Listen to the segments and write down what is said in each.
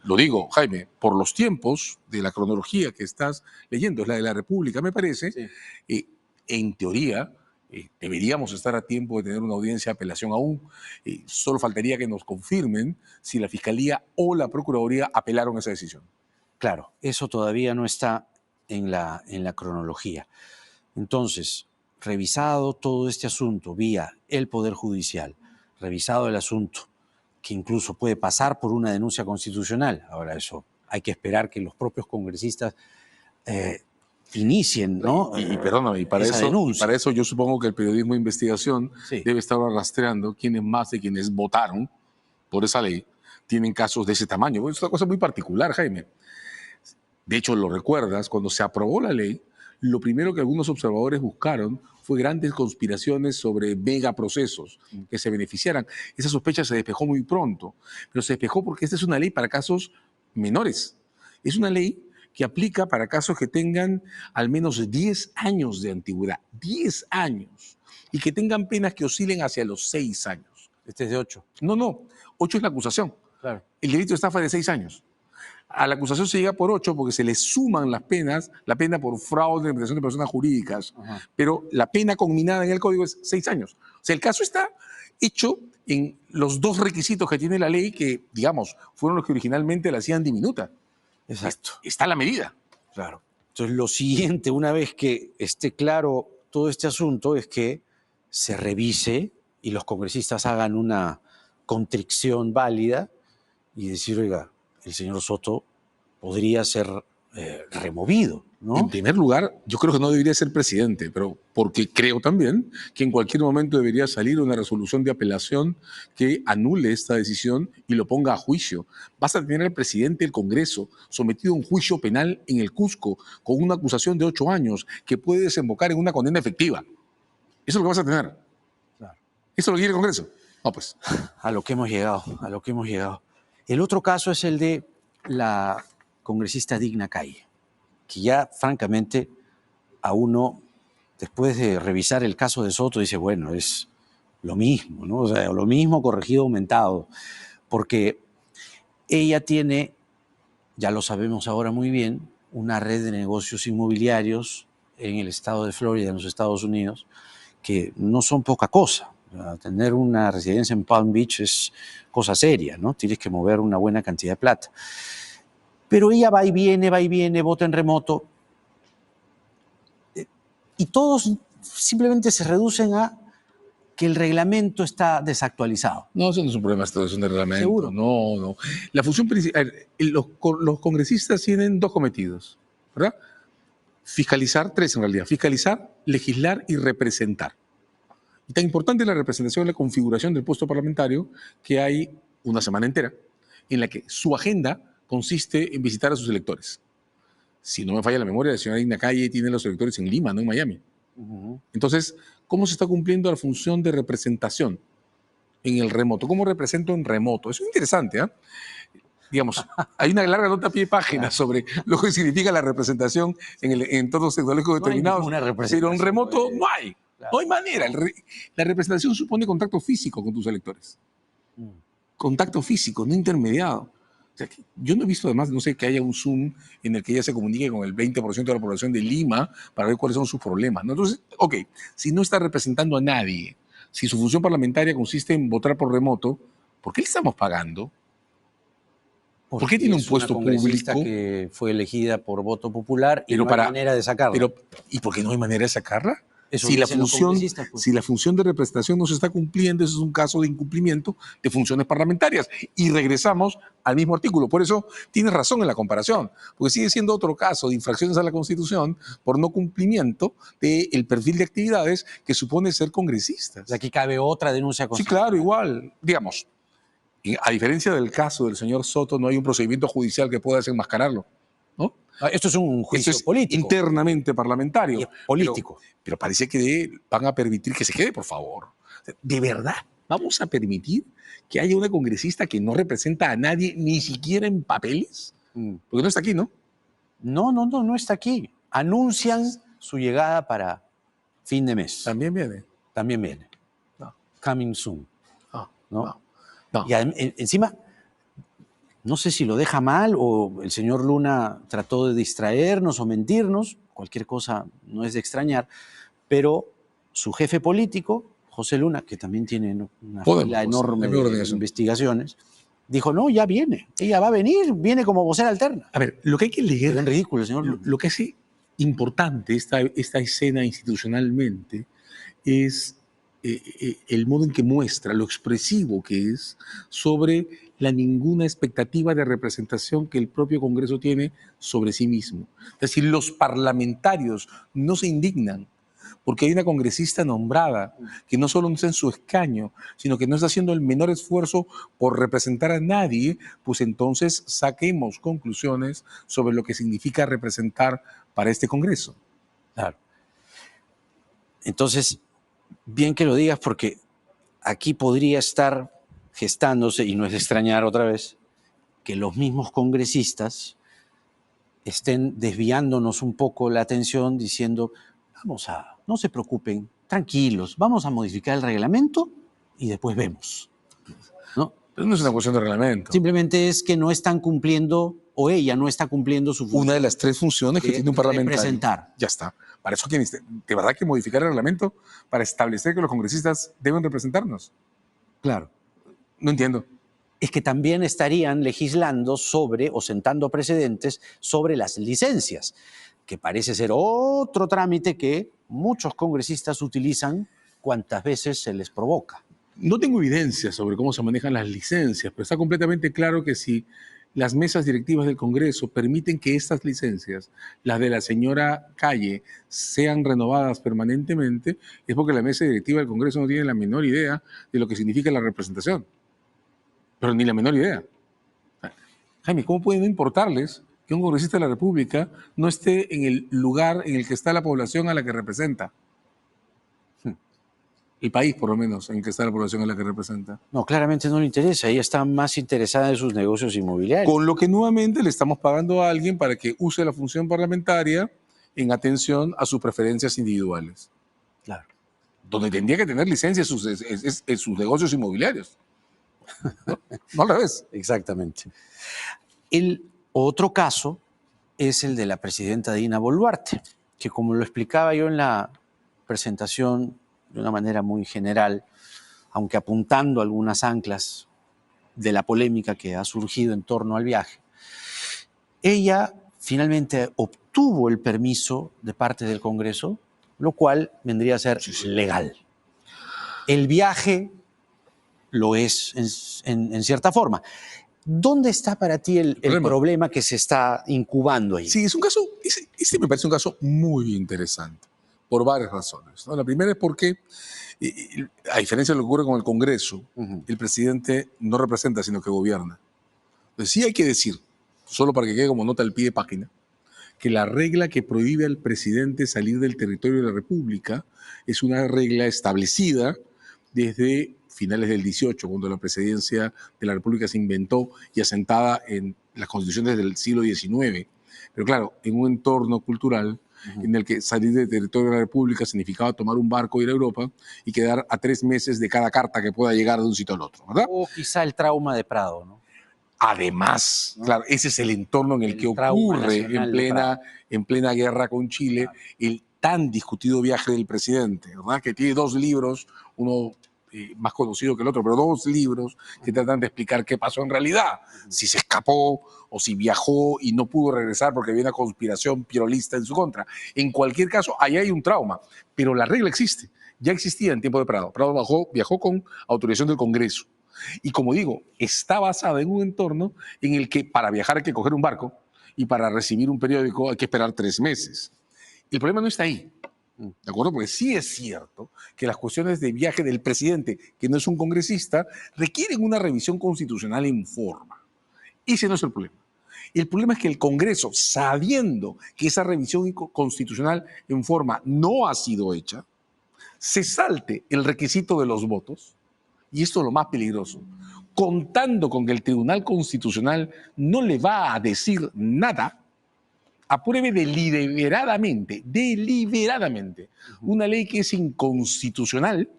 lo digo, Jaime, por los tiempos de la cronología que estás leyendo, es la de la República, me parece, Sí. En teoría, deberíamos estar a tiempo de tener una audiencia de apelación aún. Solo faltaría que nos confirmen si la Fiscalía o la Procuraduría apelaron esa decisión. Claro, eso todavía no está en la cronología. Entonces, revisado todo este asunto vía el Poder Judicial, revisado el asunto, que incluso puede pasar por una denuncia constitucional. Ahora, eso hay que esperar que los propios congresistas inicien, ¿no? Y perdóname, y para eso yo supongo que el periodismo de investigación debe estar rastreando quiénes más de quienes votaron por esa ley tienen casos de ese tamaño. Es una cosa muy particular, Jaime. De hecho, lo recuerdas, cuando se aprobó la ley, lo primero que algunos observadores buscaron fue grandes conspiraciones sobre megaprocesos que se beneficiaran. Esa sospecha se despejó muy pronto, pero se despejó porque esta es una ley para casos menores. Es una ley que aplica para casos que tengan al menos 10 años de antigüedad, 10 años, y que tengan penas que oscilen hacia los 6 años. Este es de 8. No, 8 es la acusación. Claro. El delito de estafa es de 6 años. A la acusación se llega por 8 porque se le suman las penas, la pena por fraude, representación de personas jurídicas, pero la pena conminada en el código es 6 años. O sea, el caso está hecho en los 2 requisitos que tiene la ley que, digamos, fueron los que originalmente la hacían diminuta. Exacto. Está la medida. Claro. Entonces, lo siguiente, una vez que esté claro todo este asunto, es que se revise y los congresistas hagan una contrición válida y decir, oiga, el señor Soto podría ser removido, ¿no? En primer lugar, yo creo que no debería ser presidente, pero porque creo también que en cualquier momento debería salir una resolución de apelación que anule esta decisión y lo ponga a juicio. Vas a tener al presidente del Congreso sometido a un juicio penal en el Cusco con una acusación de 8 años que puede desembocar en una condena efectiva. Eso es lo que vas a tener. Claro. ¿Eso lo quiere el Congreso? No, pues. A lo que hemos llegado, a lo que hemos llegado. El otro caso es el de la congresista Digna Calle, que ya francamente a uno, después de revisar el caso de Soto, dice, bueno, es lo mismo, ¿no? O sea, lo mismo corregido, aumentado, porque ella tiene, ya lo sabemos ahora muy bien, una red de negocios inmobiliarios en el estado de Florida, en los Estados Unidos, que no son poca cosa. Tener una residencia en Palm Beach es cosa seria, ¿no? Tienes que mover una buena cantidad de plata. Pero ella va y viene, vota en remoto, y todos simplemente se reducen a que el reglamento está desactualizado. No, eso no es un problema, esto es un reglamento. ¿Seguro? No. La función principal, los congresistas tienen 2 cometidos, ¿verdad? Fiscalizar, 3 en realidad, fiscalizar, legislar y representar. Y tan importante es la representación, la configuración del puesto parlamentario, que hay una semana entera en la que su agenda consiste en visitar a sus electores. Si no me falla la memoria, la señora Digna Calle tiene los electores en Lima, no en Miami. Entonces, ¿cómo se está cumpliendo la función de representación en el remoto? ¿Cómo represento en remoto? Eso es interesante, ¿ah? Digamos, hay una larga nota a pie de página sobre lo que significa la representación en entornos tecnológicos determinados, pero en remoto no hay. No hay manera. La representación supone contacto físico con tus electores. Contacto físico, no intermediado. O sea, yo no he visto además, no sé, que haya un Zoom en el que ella se comunique con el 20% de la población de Lima para ver cuáles son sus problemas, ¿no? Entonces, ok, si no está representando a nadie, si su función parlamentaria consiste en votar por remoto, ¿por qué le estamos pagando? ¿Por qué tiene un puesto público? Que fue elegida por voto popular y no hay manera de sacarla. ¿Y por qué no hay manera de sacarla? Eso Si la, dicen los congresistas, pues. si la función de representación no se está cumpliendo, eso es un caso de incumplimiento de funciones parlamentarias. Y regresamos al mismo artículo. Por eso tienes razón en la comparación, porque sigue siendo otro caso de infracciones a la Constitución por no cumplimiento del perfil de actividades que supone ser congresistas. Aquí cabe otra denuncia constitucional. Sí, claro, igual. Digamos, a diferencia del caso del señor Soto, no hay un procedimiento judicial que pueda desenmascararlo, ¿no? Esto es un juicio político. Internamente parlamentario. Y es político. Pero parece que van a permitir que se quede, por favor. ¿De verdad vamos a permitir que haya una congresista que no representa a nadie, ni siquiera en papeles? Porque no está aquí, ¿no? No está aquí. Anuncian su llegada para fin de mes. También viene. No. Coming soon. No. Y encima No sé si lo deja mal o el señor Luna trató de distraernos o mentirnos, cualquier cosa no es de extrañar, pero su jefe político, José Luna, que también tiene una Podemos, fila José, la enorme mejor de organización. investigaciones, dijo, no, ya viene, ella va a venir, viene como vocera alterna. A ver, lo que hay que Quedó leer, en ridículo el señor Luna. lo que hace importante esta escena institucionalmente es el modo en que muestra, lo expresivo que es sobre la ninguna expectativa de representación que el propio Congreso tiene sobre sí mismo. Es decir, los parlamentarios no se indignan porque hay una congresista nombrada que no solo no está en su escaño, sino que no está haciendo el menor esfuerzo por representar a nadie, pues entonces saquemos conclusiones sobre lo que significa representar para este Congreso. Claro. Entonces, bien que lo digas porque aquí podría estar gestándose, y no es de extrañar otra vez, que los mismos congresistas estén desviándonos un poco la atención diciendo, no se preocupen, tranquilos, vamos a modificar el reglamento y después vemos, ¿no? Pero no es una cuestión de reglamento. Simplemente es que no están cumpliendo, o ella no está cumpliendo su función. Una de las tres funciones que de tiene un parlamentario. representar. Ya está. Para eso tienes de verdad que modificar el reglamento para establecer que los congresistas deben representarnos. Claro. No entiendo. Es que también estarían legislando sobre o sentando precedentes sobre las licencias, que parece ser otro trámite que muchos congresistas utilizan cuantas veces se les provoca. No tengo evidencia sobre cómo se manejan las licencias, pero está completamente claro que si las mesas directivas del Congreso permiten que estas licencias, las de la señora Calle, sean renovadas permanentemente, es porque la mesa directiva del Congreso no tiene la menor idea de lo que significa la representación. Pero ni la menor idea. Jaime, ¿cómo puede no importarles que un congresista de la República no esté en el lugar en el que está la población a la que representa? El país, por lo menos, en el que está la población a la que representa. No, claramente no le interesa. Ella está más interesada en sus negocios inmobiliarios. Con lo que nuevamente le estamos pagando a alguien para que use la función parlamentaria en atención a sus preferencias individuales. Claro. Donde tendría que tener licencia en sus negocios inmobiliarios. No al revés. Exactamente. El otro caso es el de la presidenta Dina Boluarte, que como lo explicaba yo en la presentación de una manera muy general, aunque apuntando algunas anclas de la polémica que ha surgido en torno al viaje, ella finalmente obtuvo el permiso de parte del Congreso, lo cual vendría a ser legal. El viaje lo es en cierta forma. ¿Dónde está para ti el problema que se está incubando ahí? Sí, es un caso, este me parece un caso muy interesante, por varias razones, ¿no? La primera es porque, a diferencia de lo que ocurre con el Congreso, el presidente no representa, sino que gobierna. Entonces sí hay que decir, solo para que quede como nota al pie de página, que la regla que prohíbe al presidente salir del territorio de la República es una regla establecida desde finales del 18, cuando la presidencia de la República se inventó y asentada en las constituciones del siglo XIX. Pero claro, en un entorno cultural en el que salir del territorio de la República significaba tomar un barco, ir a Europa y quedar a 3 meses de cada carta que pueda llegar de un sitio al otro, ¿verdad? O quizá el trauma de Prado, ¿no? Además, ¿no? claro, ese es el entorno en el que trauma ocurre nacional en plena guerra con Chile el tan discutido viaje del presidente, ¿verdad? Que tiene 2 libros, uno más conocido que el otro, pero 2 libros que tratan de explicar qué pasó en realidad, si se escapó o si viajó y no pudo regresar porque había una conspiración pirolista en su contra. En cualquier caso, ahí hay un trauma, pero la regla existe, ya existía en tiempo de Prado. Prado viajó con autorización del Congreso. Y como digo, está basada en un entorno en el que para viajar hay que coger un barco y para recibir un periódico hay que esperar 3 meses. El problema no está ahí, ¿de acuerdo? Porque sí es cierto que las cuestiones de viaje del presidente, que no es un congresista, requieren una revisión constitucional en forma. Ese no es el problema. El problema es que el Congreso, sabiendo que esa revisión constitucional en forma no ha sido hecha, se salte el requisito de los votos. Y esto es lo más peligroso, contando con que el Tribunal Constitucional no le va a decir nada, apruebe deliberadamente una ley que es inconstitucional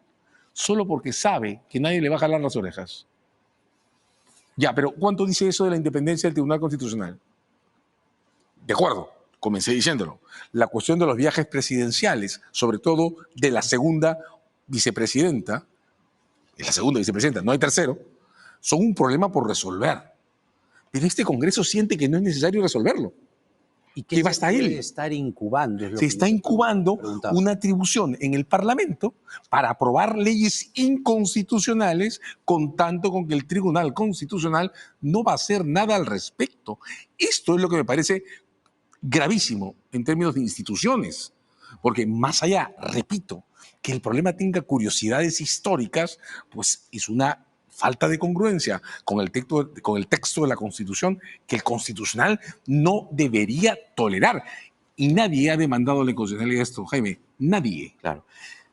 solo porque sabe que nadie le va a jalar las orejas. Ya, pero ¿cuánto dice eso de la independencia del Tribunal Constitucional? De acuerdo, comencé diciéndolo. La cuestión de los viajes presidenciales, sobre todo de la segunda vicepresidenta, es la segunda vicepresidenta, no hay tercero, son un problema por resolver. Pero este Congreso siente que no es necesario resolverlo. ¿Y Que qué se basta puede él. estar incubando? Es lo Se que está yo incubando preguntaba. una atribución en el Parlamento para aprobar leyes inconstitucionales, contando con que el Tribunal Constitucional no va a hacer nada al respecto. Esto es lo que me parece gravísimo en términos de instituciones, porque más allá, repito, que el problema tenga curiosidades históricas, pues es una falta de congruencia con el texto de la Constitución que el Constitucional no debería tolerar. Y nadie ha demandado la inconstitucionalidad de esto, Jaime, nadie. Claro.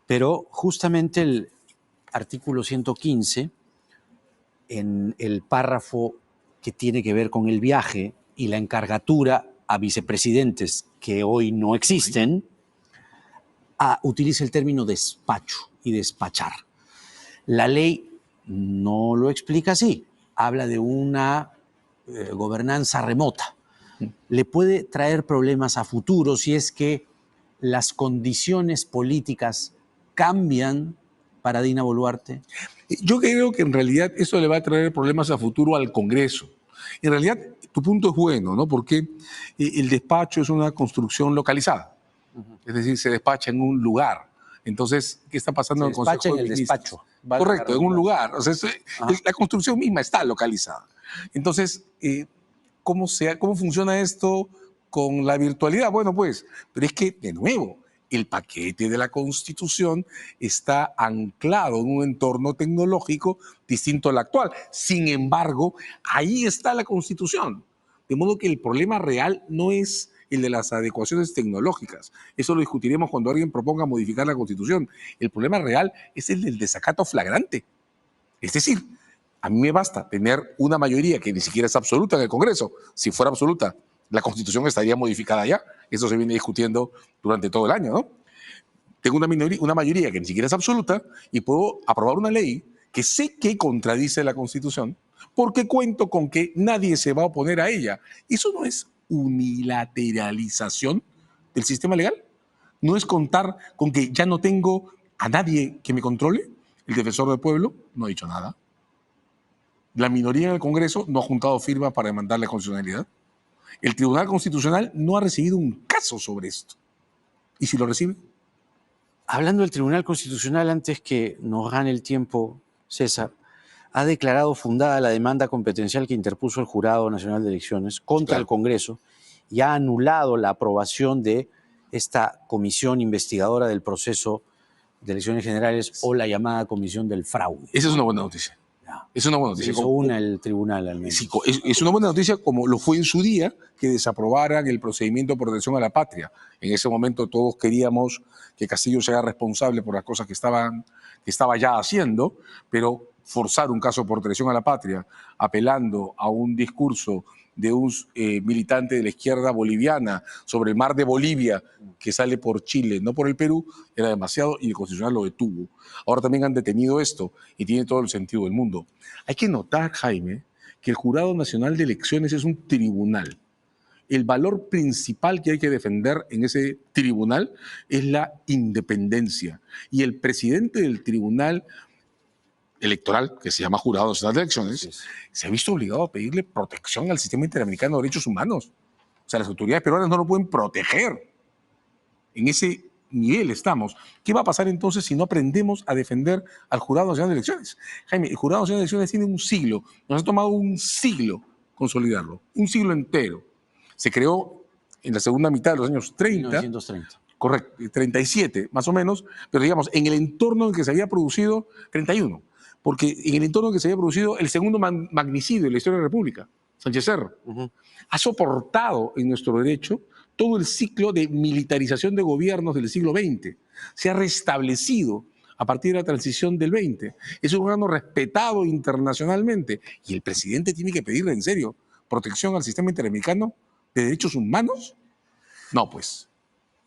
Pero justamente el artículo 115, en el párrafo que tiene que ver con el viaje y la encargatura a vicepresidentes que hoy no existen, utiliza el término despacho y despachar. La ley no lo explica así, habla de una gobernanza remota. Le puede traer problemas a futuro si es que las condiciones políticas cambian para Dina Boluarte. Yo creo que en realidad eso le va a traer problemas a futuro al Congreso. En realidad, tu punto es bueno, ¿no? Porque el despacho es una construcción localizada. Es decir, se despacha en un lugar. Entonces, ¿qué está pasando Se en el Consejo despacha en de el Ministros? despacho. Valga la Correcto, en un redundancia. lugar. O sea, la construcción misma está localizada. Entonces, ¿cómo funciona esto con la virtualidad? Bueno, pues, pero es que, de nuevo, el paquete de la Constitución está anclado en un entorno tecnológico distinto al actual. Sin embargo, ahí está la Constitución. De modo que el problema real no es el de las adecuaciones tecnológicas. Eso lo discutiremos cuando alguien proponga modificar la Constitución. El problema real es el del desacato flagrante. Es decir, a mí me basta tener una mayoría que ni siquiera es absoluta en el Congreso. Si fuera absoluta, la Constitución estaría modificada ya. Eso se viene discutiendo durante todo el año, ¿no? Tengo una mayoría que ni siquiera es absoluta y puedo aprobar una ley que sé que contradice la Constitución porque cuento con que nadie se va a oponer a ella. ¿Eso no es unilateralización del sistema legal? ¿No es contar con que ya no tengo a nadie que me controle? El defensor del pueblo no ha dicho nada. La minoría en el Congreso no ha juntado firmas para demandar la constitucionalidad. El Tribunal Constitucional no ha recibido un caso sobre esto. ¿Y si lo recibe? Hablando del Tribunal Constitucional, antes que nos gane el tiempo, César, ha declarado fundada la demanda competencial que interpuso el Jurado Nacional de Elecciones contra el Congreso y ha anulado la aprobación de esta comisión investigadora del proceso de elecciones generales o la llamada comisión del fraude. Esa es una buena noticia. Es una buena Se noticia. hizo una el tribunal al menos. Sí, es una buena noticia como lo fue en su día que desaprobaran el procedimiento de protección a la patria. En ese momento todos queríamos que Castillo sea responsable por las cosas que estaba ya haciendo, pero forzar un caso por traición a la patria, apelando a un discurso de un militante de la izquierda boliviana sobre el mar de Bolivia que sale por Chile, no por el Perú, era demasiado y el Constitucional lo detuvo. Ahora también han detenido esto y tiene todo el sentido del mundo. Hay que notar, Jaime, que el Jurado Nacional de Elecciones es un tribunal. El valor principal que hay que defender en ese tribunal es la independencia. Y el presidente del tribunal electoral, que se llama Jurado Nacional de Elecciones, se ha visto obligado a pedirle protección al sistema interamericano de derechos humanos. O sea, las autoridades peruanas no lo pueden proteger. En ese nivel estamos. ¿Qué va a pasar entonces si no aprendemos a defender al Jurado Nacional de Elecciones? Jaime, el Jurado Nacional de Elecciones tiene un siglo. Nos ha tomado un siglo consolidarlo, un siglo entero. Se creó en la segunda mitad de los años 30. 1930. Correcto, 37 más o menos, pero digamos, en el entorno en que se había producido, 31, porque en el entorno en que se había producido el segundo magnicidio de la historia de la República, Sánchez Cerro, ha soportado en nuestro derecho todo el ciclo de militarización de gobiernos del siglo XX. Se ha restablecido a partir de la transición del 20. Es un órgano respetado internacionalmente y el presidente tiene que pedirle en serio protección al sistema interamericano de derechos humanos. No, pues.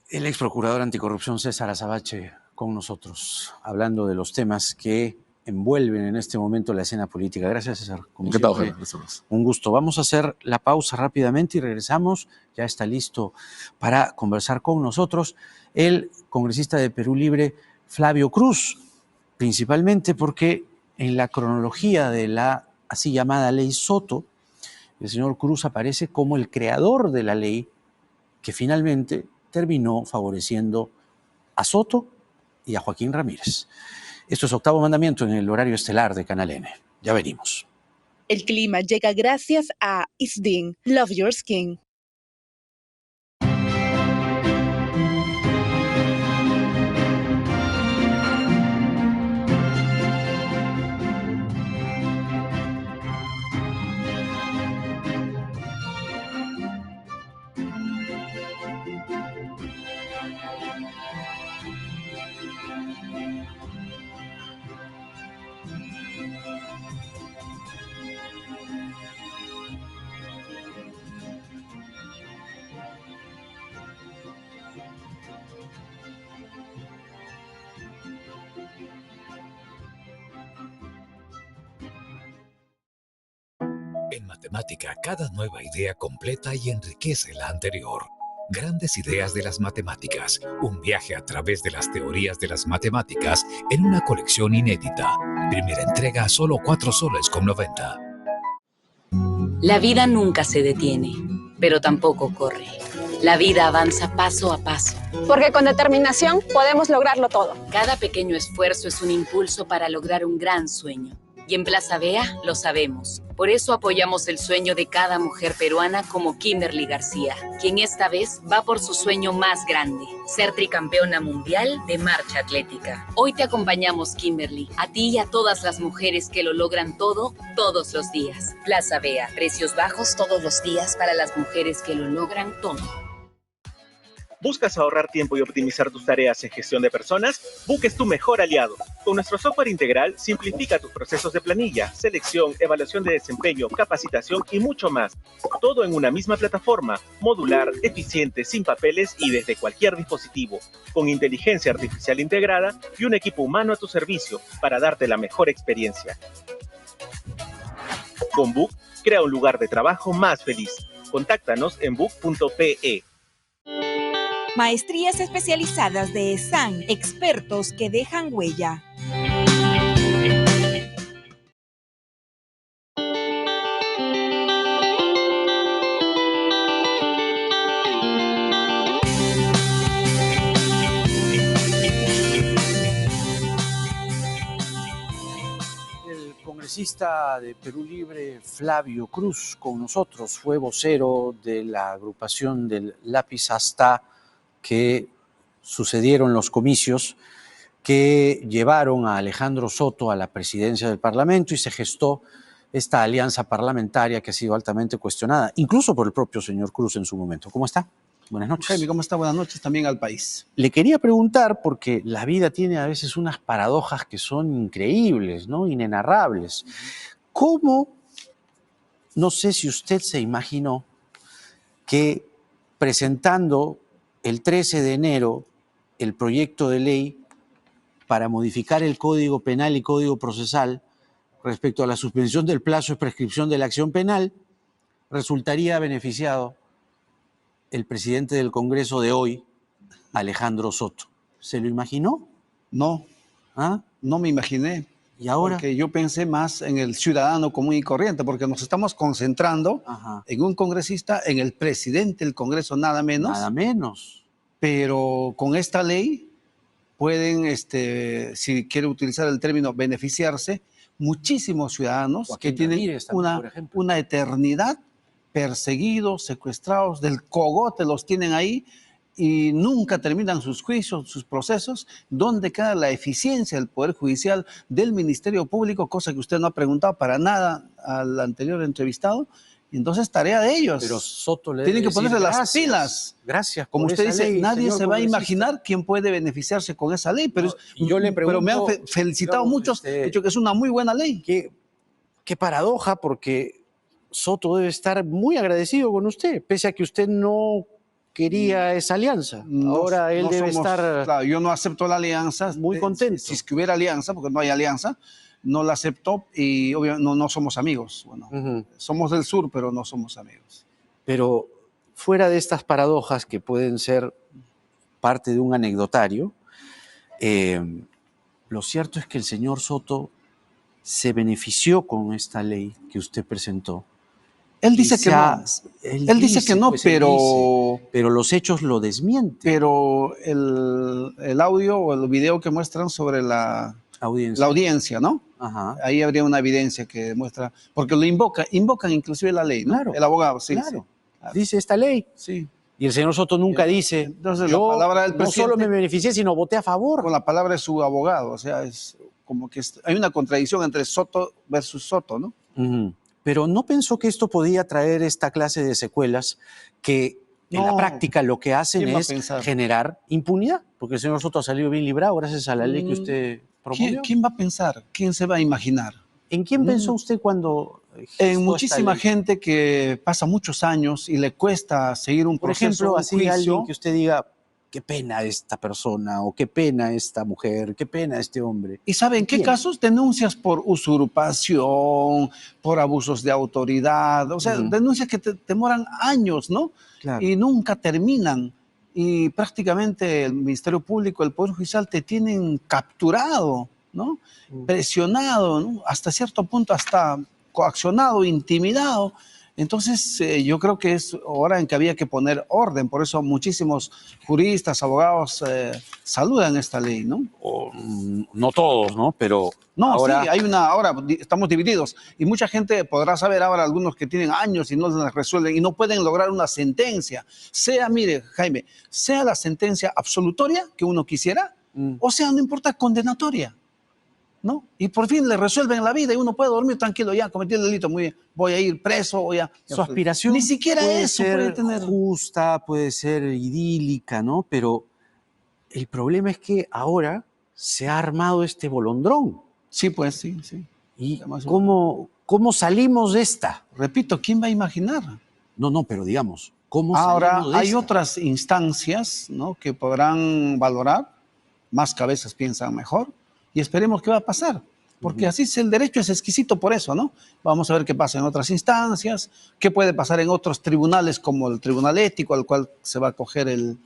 El ex procurador anticorrupción César Azabache con nosotros, hablando de los temas que envuelven en este momento la escena política. Gracias, César. Como Encantado, siempre, Gerardo. un gusto. Vamos a hacer la pausa rápidamente y regresamos. Ya está listo para conversar con nosotros el congresista de Perú Libre, Flavio Cruz, principalmente porque en la cronología de la así llamada Ley Soto, el señor Cruz aparece como el creador de la ley que finalmente terminó favoreciendo a Soto y a Joaquín Ramírez. Esto es Octavo Mandamiento en el horario estelar de Canal N. Ya venimos. El clima llega gracias a Isdin, Love Your Skin. En matemática, cada nueva idea completa y enriquece la anterior. Grandes ideas de las matemáticas. Un viaje a través de las teorías de las matemáticas en una colección inédita. Primera entrega a solo 4,90 soles. La vida nunca se detiene, pero tampoco corre. La vida avanza paso a paso. Porque con determinación podemos lograrlo todo. Cada pequeño esfuerzo es un impulso para lograr un gran sueño. Y en Plaza Vea lo sabemos. Por eso apoyamos el sueño de cada mujer peruana como Kimberly García, quien esta vez va por su sueño más grande, ser tricampeona mundial de marcha atlética. Hoy te acompañamos, Kimberly, a ti y a todas las mujeres que lo logran todo, todos los días. Plaza Vea, precios bajos todos los días para las mujeres que lo logran todo. ¿Buscas ahorrar tiempo y optimizar tus tareas en gestión de personas? Book es tu mejor aliado. Con nuestro software integral, simplifica tus procesos de planilla, selección, evaluación de desempeño, capacitación y mucho más. Todo en una misma plataforma, modular, eficiente, sin papeles y desde cualquier dispositivo. Con inteligencia artificial integrada y un equipo humano a tu servicio para darte la mejor experiencia. Con Book, crea un lugar de trabajo más feliz. Contáctanos en book.pe. Maestrías especializadas de ESAN, expertos que dejan huella. El congresista de Perú Libre, Flavio Cruz, con nosotros, fue vocero de la agrupación del Lápiz hasta que sucedieron los comicios que llevaron a Alejandro Soto a la presidencia del Parlamento y se gestó esta alianza parlamentaria que ha sido altamente cuestionada, incluso por el propio señor Cruz en su momento. ¿Cómo está? Buenas noches. Jaime, ¿cómo está? Buenas noches también al país. Le quería preguntar, porque la vida tiene a veces unas paradojas que son increíbles, ¿no? Inenarrables. ¿Cómo, no sé si usted se imaginó que presentando el 13 de enero el proyecto de ley para modificar el Código Penal y Código Procesal respecto a la suspensión del plazo de prescripción de la acción penal, resultaría beneficiado el presidente del Congreso de hoy, Alejandro Soto? ¿Se lo imaginó? No, ¿Ah? no me imaginé. ¿Y ahora? Porque yo pensé más en el ciudadano común y corriente, porque nos estamos concentrando en un congresista, en el presidente del Congreso, nada menos. Nada menos. Pero con esta ley pueden, si quiere utilizar el término, beneficiarse muchísimos ciudadanos Joaquín que tienen Ramírez también, por ejemplo. una eternidad perseguidos, secuestrados, del cogote los tienen ahí y nunca terminan sus juicios, sus procesos. ¿Dónde queda la eficiencia del Poder Judicial, del Ministerio Público? Cosa que usted no ha preguntado para nada al anterior entrevistado. Entonces, tarea de ellos. Pero Soto le tienen debe que ponerse decir las gracias. pilas. Gracias. Como por usted esa dice, ley, nadie señor se va a congresista. imaginar quién puede beneficiarse con esa ley. Pero, No, y yo le pero me han pregunto, felicitado digamos, muchos, dicho que es una muy buena ley. Qué paradoja, porque Soto debe estar muy agradecido con usted, pese a que usted no quería esa alianza. Ahora él debe estar... Claro, yo no acepto la alianza. muy contento. Si es que hubiera alianza, porque no hay alianza, no la aceptó y obviamente no somos amigos. Bueno, somos del sur, pero no somos amigos. Pero fuera de estas paradojas que pueden ser parte de un anecdotario, lo cierto es que el señor Soto se benefició con esta ley que usted presentó. Él dice que no. Él dice que no, pues, él pero... dice, pero los hechos lo desmienten. Pero el audio o el video que muestran sobre la audiencia, ¿no? Ajá. Ahí habría una evidencia que demuestra, porque lo invocan inclusive la ley, ¿no? Claro. El abogado, sí. Claro. Sí, claro. Dice esta ley. Sí. Y el señor Soto nunca dice, entonces, yo la palabra del no solo presidente, me beneficié, sino voté a favor. con la palabra de su abogado, o sea, es como que hay una contradicción entre Soto versus Soto, ¿no? Pero ¿no pensó que esto podía traer esta clase de secuelas que en la práctica lo que hacen es generar impunidad? Porque el señor Soto ha salido bien librado gracias a la ley que usted promovió. ¿Quién va a pensar? ¿Quién se va a imaginar? ¿En quién pensó usted cuando en muchísima gente que pasa muchos años y le cuesta seguir un proceso, por ejemplo, un así juicio. Alguien que usted diga, qué pena esta persona, o qué pena esta mujer, qué pena este hombre. ¿Y sabe en qué casos? Denuncias por usurpación, por abusos de autoridad, o sea, denuncias que demoran años, ¿no? Claro. Y nunca terminan. Y prácticamente el Ministerio Público, el Poder Judicial te tienen capturado, ¿no? Presionado, ¿no? Hasta cierto punto, hasta coaccionado, intimidado. Entonces, yo creo que es hora en que había que poner orden. Por eso muchísimos juristas, abogados saludan esta ley, ¿no? No todos, ¿no? Pero no, ahora... sí, ahora estamos divididos. Y mucha gente podrá saber ahora, algunos que tienen años y no las resuelven y no pueden lograr una sentencia. Sea, mire, Jaime, sea la sentencia absolutoria que uno quisiera, o sea, no importa, condenatoria, ¿no? Y por fin le resuelven la vida y uno puede dormir tranquilo, ya cometí el delito, muy bien, voy a ir preso, voy a... Su aspiración ni siquiera puede eso ser puede tener. Justa, puede ser idílica, ¿no? Pero el problema es que ahora se ha armado este bolondrón. Sí, pues, sí. ¿Y cómo salimos de esta? Repito, ¿quién va a imaginar? No, pero digamos, ¿cómo ahora salimos de hay esta? otras instancias, ¿no?, que podrán valorar, más cabezas piensan mejor, y esperemos qué va a pasar, porque así es, el derecho es exquisito por eso, ¿no? Vamos a ver qué pasa en otras instancias, qué puede pasar en otros tribunales como el Tribunal Ético al cual se va a acoger el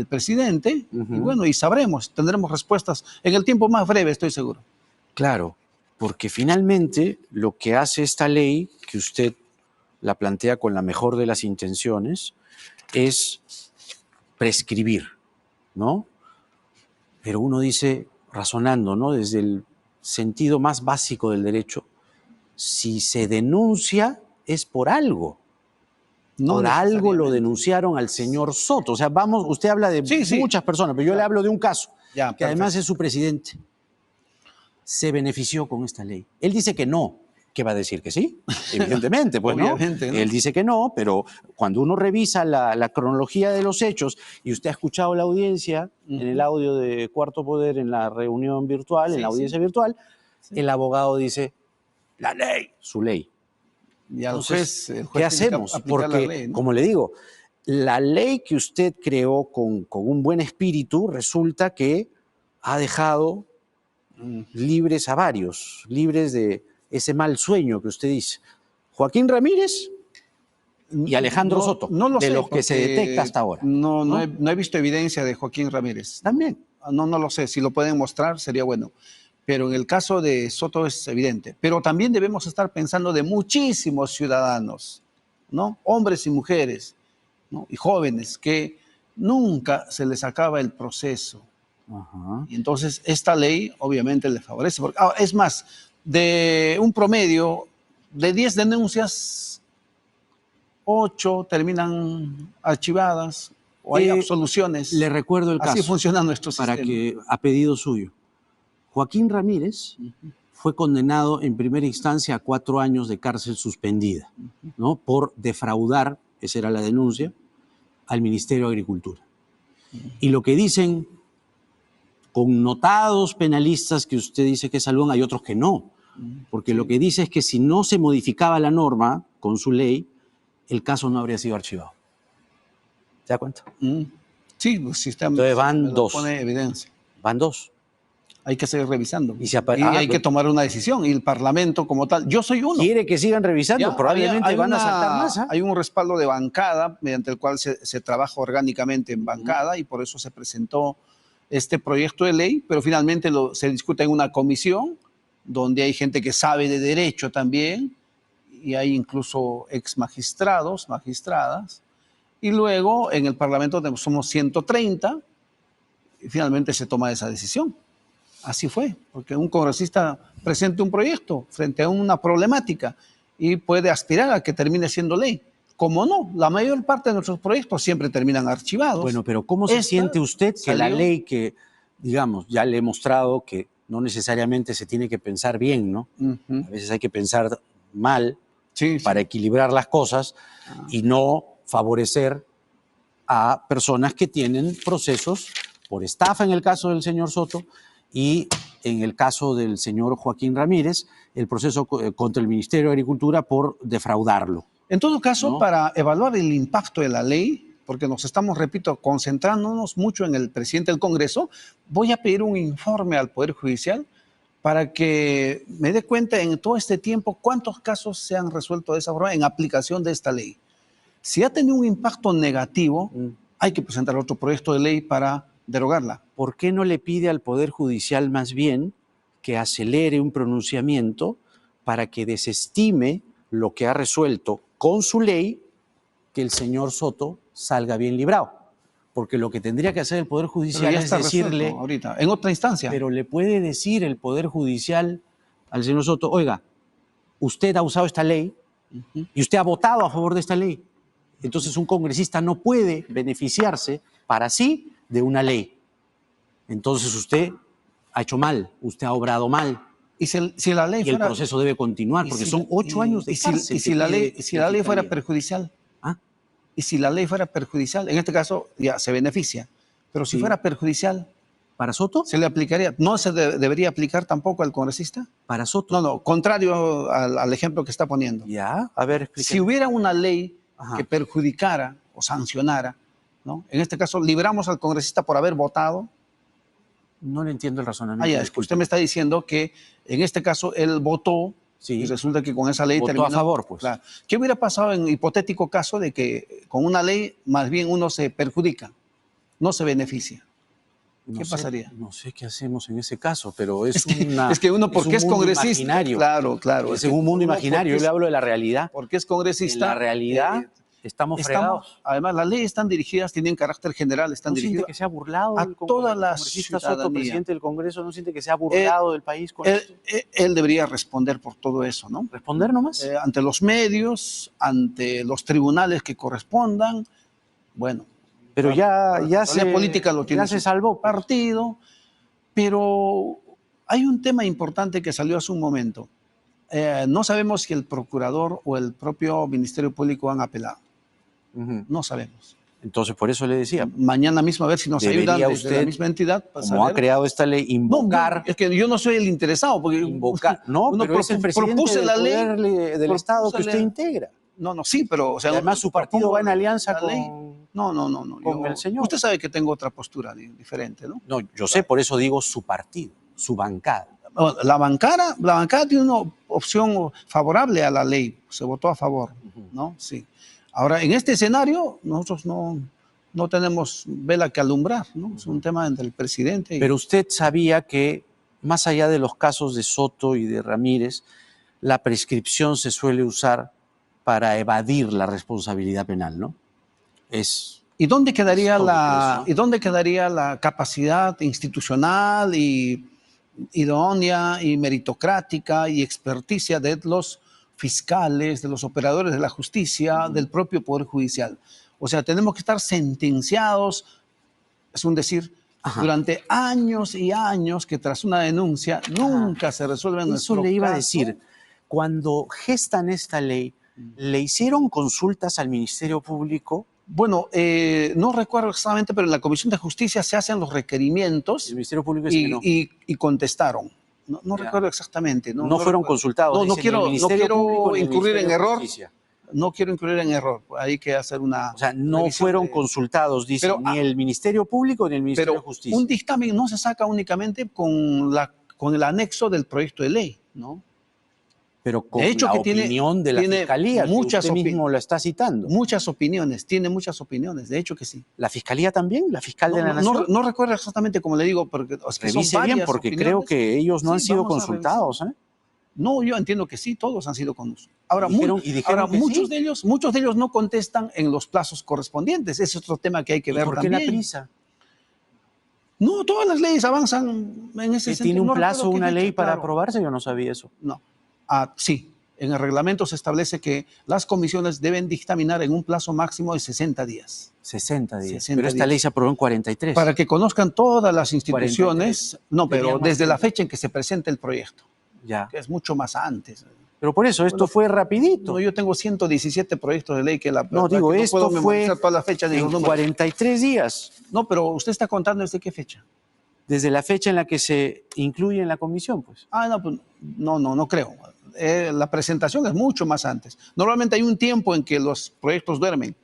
presidente, y bueno, y sabremos, tendremos respuestas en el tiempo más breve, estoy seguro. Claro, porque finalmente lo que hace esta ley, que usted la plantea con la mejor de las intenciones, es prescribir, ¿no? Pero uno dice, razonando, ¿no?, desde el sentido más básico del derecho, si se denuncia es por algo. No por algo lo denunciaron al señor Soto. O sea, usted habla de muchas personas, pero yo le hablo de un caso, que además es su presidente. Se benefició con esta ley. Él dice que no. ¿Qué va a decir? ¿Que sí? Evidentemente, pues Obviamente, ¿no? Él dice que no, pero cuando uno revisa la cronología de los hechos y usted ha escuchado la audiencia en el audio de Cuarto Poder, en la reunión virtual, en la audiencia virtual, el abogado dice, la ley, su ley. Y al Entonces, juez ¿qué hacemos? Porque, la ley, ¿no? como le digo, la ley que usted creó con un buen espíritu resulta que ha dejado libres a varios, libres de ese mal sueño que usted dice. Joaquín Ramírez y Alejandro Soto, no lo de sé, los que se detecta hasta ahora. No he visto evidencia de Joaquín Ramírez. También. No lo sé, si lo pueden mostrar sería bueno. Pero en el caso de Soto es evidente. Pero también debemos estar pensando de muchísimos ciudadanos, ¿no? Hombres y mujeres, ¿no?, y jóvenes que nunca se les acaba el proceso. Y entonces esta ley obviamente le favorece. Porque, es más, de un promedio de 10 denuncias, 8 terminan archivadas o hay absoluciones. Le recuerdo el caso. Así funciona nuestro sistema. Para que, a pedido suyo, Joaquín Ramírez fue condenado en primera instancia a 4 años de cárcel suspendida, ¿no?, por defraudar, esa era la denuncia, al Ministerio de Agricultura. Y lo que dicen connotados penalistas que usted dice que saludan, hay otros que no, porque lo que dice es que si no se modificaba la norma con su ley, el caso no habría sido archivado. ¿Se da cuenta? Sí, el sistema. Entonces van 2. Pone evidencia. Van 2. hay que seguir revisando. Y, hay que tomar una decisión. Y el Parlamento como tal, yo soy uno. ¿Quiere que sigan revisando? Ya, Probablemente van a saltar más. Hay un respaldo de bancada mediante el cual se trabaja orgánicamente en bancada y por eso se presentó este proyecto de ley, pero finalmente se discute en una comisión donde hay gente que sabe de derecho también y hay incluso ex magistrados, magistradas. Y luego en el Parlamento somos 130 y finalmente se toma esa decisión. Así fue, porque un congresista presenta un proyecto frente a una problemática y puede aspirar a que termine siendo ley. Como no, la mayor parte de nuestros proyectos siempre terminan archivados. Bueno, pero ¿cómo se siente usted que la ley que, digamos, ya le he mostrado que no necesariamente se tiene que pensar bien, ¿no? A veces hay que pensar mal para equilibrar las cosas y no favorecer a personas que tienen procesos por estafa en el caso del señor Soto y en el caso del señor Joaquín Ramírez, el proceso contra el Ministerio de Agricultura por defraudarlo? En todo caso, para evaluar el impacto de la ley, porque nos estamos, repito, concentrándonos mucho en el presidente del Congreso, voy a pedir un informe al Poder Judicial para que me dé cuenta en todo este tiempo cuántos casos se han resuelto de esa forma en aplicación de esta ley. Si ha tenido un impacto negativo, hay que presentar otro proyecto de ley para derogarla. ¿Por qué no le pide al Poder Judicial más bien que acelere un pronunciamiento para que desestime lo que ha resuelto con su ley, que el señor Soto salga bien librado? Porque lo que tendría que hacer el Poder Judicial es decirle... ahorita, en otra instancia. Pero le puede decir el Poder Judicial al señor Soto, oiga, usted ha usado esta ley y usted ha votado a favor de esta ley. Entonces un congresista no puede beneficiarse para sí de una ley. Entonces usted ha hecho mal, usted ha obrado mal. Y si la ley y el proceso debe continuar, porque son 8 años de cárcel. ¿Y si la ley fuera perjudicial? ¿Ah? ¿Y si la ley fuera perjudicial? En este caso ya se beneficia. Pero si fuera perjudicial, ¿para Soto? ¿se le aplicaría? ¿No se debería aplicar tampoco al congresista? ¿Para Soto? No, contrario al ejemplo que está poniendo. Ya, a ver, explíqueme. Si hubiera una ley que perjudicara o sancionara, ¿no? En este caso, libramos al congresista por haber votado. No le entiendo el razonamiento. Es que usted me está diciendo que en este caso él votó y resulta que con esa ley votó terminó a favor, pues. Claro. ¿Qué hubiera pasado en hipotético caso de que con una ley más bien uno se perjudica, no se beneficia? ¿Qué pasaría? No sé qué hacemos en ese caso, pero es que uno, porque es congresista, imaginario. Claro. Es un mundo imaginario, yo le hablo de la realidad. Porque es congresista. En la realidad estamos fregados. Además, las leyes están dirigidas, tienen carácter general, están dirigidas ¿No siente que se ha burlado a toda la congresista ciudadanía? Soto, presidente del Congreso, no siente que se ha burlado del país con esto? Él debería responder por todo eso, ¿no? ¿Responder nomás? Ante los medios, ante los tribunales que correspondan, bueno. Pero ya la política lo tiene. Ya se salvó. Partido, pero hay un tema importante que salió hace un momento. No sabemos si el procurador o el propio Ministerio Público han apelado. No sabemos. Entonces, por eso le decía. Mañana mismo a ver si nos ayudan desde usted, la misma entidad. Como ha creado esta ley, invocar... No, es que yo no soy el interesado. Porque invocar, no, pero es el presidente la ley del Estado que usted integra. No, sí, pero... O sea, además su partido va en alianza con... No. Con el señor. Usted sabe que tengo otra postura diferente, ¿no? No, yo sé, por eso digo su partido, su bancada. La bancada tiene una opción favorable a la ley, se votó a favor, ¿no? Sí. Ahora, en este escenario, nosotros no tenemos vela que alumbrar, ¿no? Es un tema entre el presidente y... Pero usted sabía que, más allá de los casos de Soto y de Ramírez, la prescripción se suele usar para evadir la responsabilidad penal, ¿no? ¿Y dónde quedaría la capacidad institucional y idónea y meritocrática y experticia de los fiscales, de los operadores de la justicia, del propio Poder Judicial? O sea, tenemos que estar sentenciados, es un decir, durante años y años que tras una denuncia nunca se resuelve en nuestro caso. Eso le iba a decir. Cuando gestan esta ley, ¿le hicieron consultas al Ministerio Público? Bueno, no recuerdo exactamente, pero en la Comisión de Justicia se hacen los requerimientos. El Ministerio Público dice que no. Y contestaron. No recuerdo exactamente. No fueron consultados. No quiero incurrir en error. no quiero incluir en error. Hay que hacer una... O sea, no revisión fueron de- consultados, dice, Pero, ni el Ministerio Público ni el Ministerio de Pero Justicia. un dictamen no se saca únicamente con el anexo del proyecto de ley, ¿no? Pero con De hecho, la que tiene- opinión de la tiene Fiscalía, que muchas usted mismo la está citando. Muchas opiniones, tiene muchas opiniones, de hecho que sí. ¿La Fiscalía también? ¿La Fiscal de la No, Nación? no recuerdo exactamente como le digo, porque es que son Revise bien, varias porque opiniones. creo que ellos no Sí, han sido vamos a consultados. ¿eh? No, yo entiendo que sí, todos han sido consultados. Ahora, Dijeron ahora que muchos, sí. muchos de ellos no contestan en los plazos correspondientes. Ese es otro tema que hay que ¿Y ver por qué también. la prisa? No, todas las leyes avanzan en ese sentido. ¿Tiene un No plazo recuerdo qué una fecha, ley para claro. aprobarse? Yo no sabía eso. No. Sí, en el reglamento se establece que las comisiones deben dictaminar en un plazo máximo de 60 días. 60 días. 60 Pero esta días. ley se aprobó en 43. Para que conozcan todas las instituciones. 43. No, pero Tenían más desde la tiempo. fecha en que se presenta el proyecto, Ya. que es mucho más antes. Pero por eso, esto fue rapidito. No, yo tengo 117 proyectos de ley que la No, verdad digo, que esto puedo fue memorizar todas las fechas ni en los números. 43 días. No, pero usted está contando desde qué fecha. Desde la fecha en la que se incluye en la comisión, pues. No, pues, no creo. La presentación es mucho más antes. Normalmente hay un tiempo en que los proyectos duermen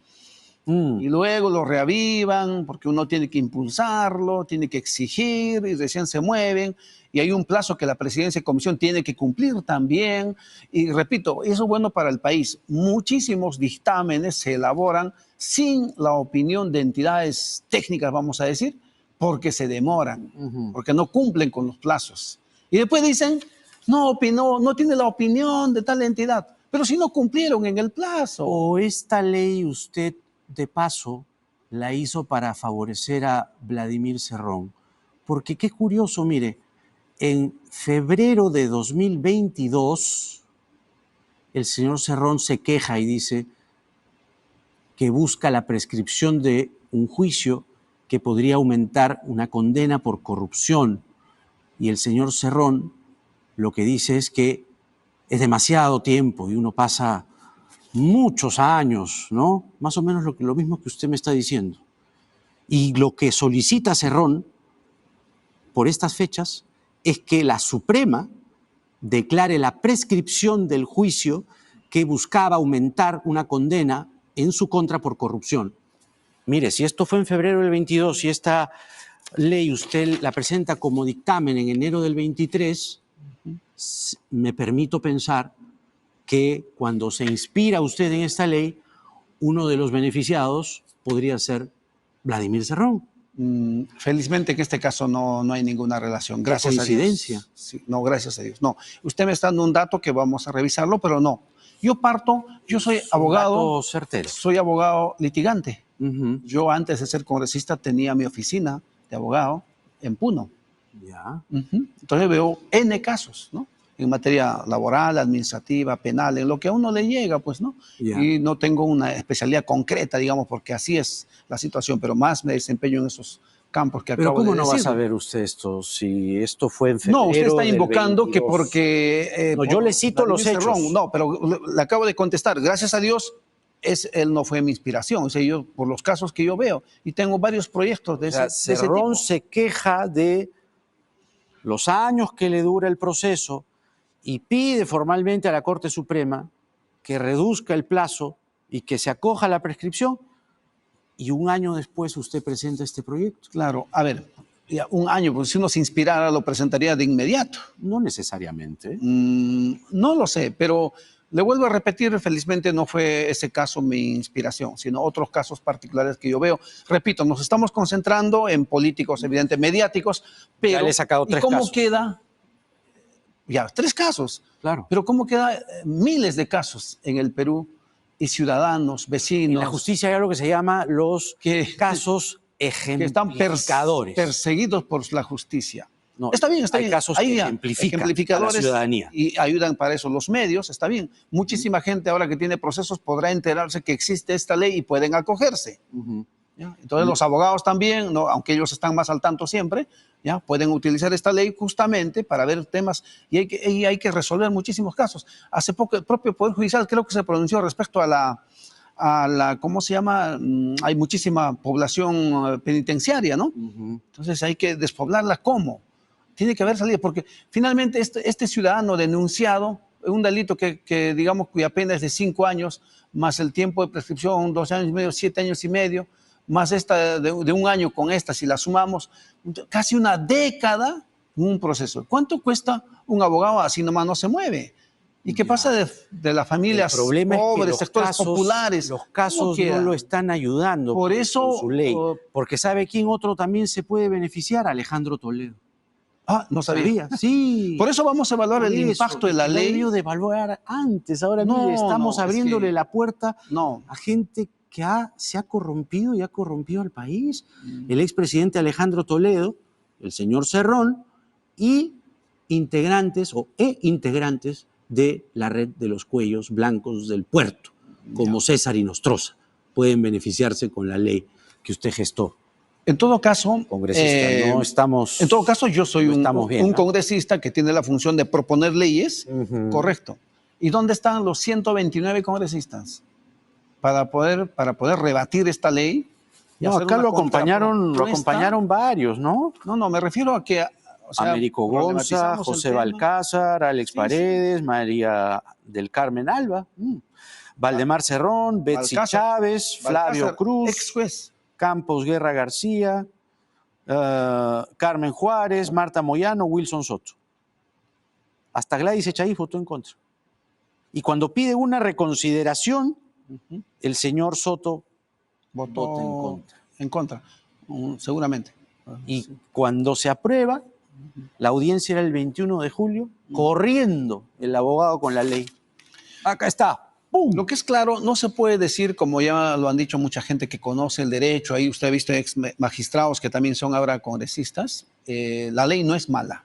y luego lo reavivan porque uno tiene que impulsarlo, tiene que exigir y recién se mueven. Y hay un plazo que la presidencia de comisión tiene que cumplir también. Y repito, eso es bueno para el país. Muchísimos dictámenes se elaboran sin la opinión de entidades técnicas, vamos a decir, porque se demoran, porque no cumplen con los plazos. Y después dicen, no tiene la opinión de tal entidad, pero si no cumplieron en el plazo. O esta ley usted, de paso, la hizo para favorecer a Vladimir Cerrón. Porque qué curioso, mire, en febrero de 2022, el señor Cerrón se queja y dice que busca la prescripción de un juicio que podría aumentar una condena por corrupción. Y el señor Cerrón lo que dice es que es demasiado tiempo y uno pasa muchos años, ¿no? Más o menos lo mismo que usted me está diciendo. Y lo que solicita Cerrón por estas fechas es que la Suprema declare la prescripción del juicio que buscaba aumentar una condena en su contra por corrupción. Mire, si esto fue en febrero del 22 y esta ley usted la presenta como dictamen en enero del 23, me permito pensar que cuando se inspira usted en esta ley, uno de los beneficiados podría ser Vladimir Cerrón. Felizmente que en este caso no hay ninguna relación. Gracias a Dios. Coincidencia. Sí, no, gracias a Dios. No, usted me está dando un dato que vamos a revisarlo, pero no. Yo soy abogado. Dato certero. Soy abogado litigante. Yo antes de ser congresista tenía mi oficina de abogado en Puno. Ya. Entonces veo N casos, ¿no? En materia laboral, administrativa, penal, en lo que a uno le llega, pues, ¿no? Ya. Y no tengo una especialidad concreta, digamos, porque así es la situación, pero más me desempeño en esos campos que Pero acabo de ¿cómo no va a decir. saber usted esto si esto fue en febrero No, usted está del invocando 22? que porque... No, yo le cito los Vladimir hechos. Cerrón, no, pero le acabo de contestar. Gracias a Dios, él no fue mi inspiración. O sea, yo, por los casos que yo veo, y tengo varios proyectos de, O sea, ese Cerrón tipo. se queja de los años que le dura el proceso y pide formalmente a la Corte Suprema que reduzca el plazo y que se acoja a la prescripción, y un año después usted presenta este proyecto. Claro, a ver, ya un año, pues si uno se inspirara lo presentaría de inmediato. No necesariamente. No lo sé, pero le vuelvo a repetir, felizmente no fue ese caso mi inspiración, sino otros casos particulares que yo veo. Repito, nos estamos concentrando en políticos, evidente, mediáticos, pero Ya le he sacado 3 ¿y cómo casos. queda? Ya, 3 casos. Claro. Pero ¿cómo queda miles de casos en el Perú y ciudadanos, vecinos? En la justicia hay algo que se llama los casos que están ejemplificadores. perseguidos por la justicia. No, Está bien. hay casos que ya, ejemplifican ejemplificadores a la ciudadanía. y ayudan para eso los medios, está bien. Muchísima gente ahora que tiene procesos podrá enterarse que existe esta ley y pueden acogerse. ¿Ya? Entonces los abogados también, ¿no? Aunque ellos están más al tanto siempre, ¿ya? Pueden utilizar esta ley justamente para ver temas y hay que resolver muchísimos casos. Hace poco el propio Poder Judicial creo que se pronunció respecto a la ¿cómo se llama? Hay muchísima población penitenciaria, ¿no? Entonces hay que despoblarla. ¿Cómo? Tiene que haber salida, porque finalmente este ciudadano denunciado un delito que digamos, cuya pena es de 5 años, más el tiempo de prescripción, 2 años y medio, 7 años y medio, más esta de 1 año con esta, si la sumamos, casi una década en un proceso. ¿Cuánto cuesta un abogado? Así nomás no se mueve. ¿Y qué pasa de las familias pobres, sectores populares? Los casos no lo están ayudando por eso, con su ley. Porque ¿sabe quién otro también se puede beneficiar? Alejandro Toledo. Ah, no sabía. Sí. Por eso vamos a evaluar el impacto de la ley. Debió de evaluar antes. Ahora mire, estamos abriéndole la puerta a gente que se ha corrompido y ha corrompido al país. El expresidente Alejandro Toledo, el señor Cerrón y integrantes de la red de los cuellos blancos del puerto, como César y Nostroza, pueden beneficiarse con la ley que usted gestó. En todo caso, congresista, no estamos. En todo caso, yo soy un congresista que tiene la función de proponer leyes, correcto. ¿Y dónde están los 129 congresistas para poder rebatir esta ley? No, acá lo acompañaron varios, ¿no? No, me refiero a que Américo Gonza, José Balcázar, Alex Paredes, María del Carmen Alba, Valdemar Cerrón, Betsy Chávez, Flavio Cruz, ex juez, Campos Guerra García, Carmen Juárez, Marta Moyano, Wilson Soto. Hasta Gladys Echaí votó en contra. Y cuando pide una reconsideración, el señor Soto votó en contra, seguramente. Y cuando se aprueba, la audiencia era el 21 de julio, corriendo el abogado con la ley. Acá está. ¡Pum! Lo que es claro, no se puede decir, como ya lo han dicho mucha gente que conoce el derecho, ahí usted ha visto ex magistrados que también son ahora congresistas, la ley no es mala.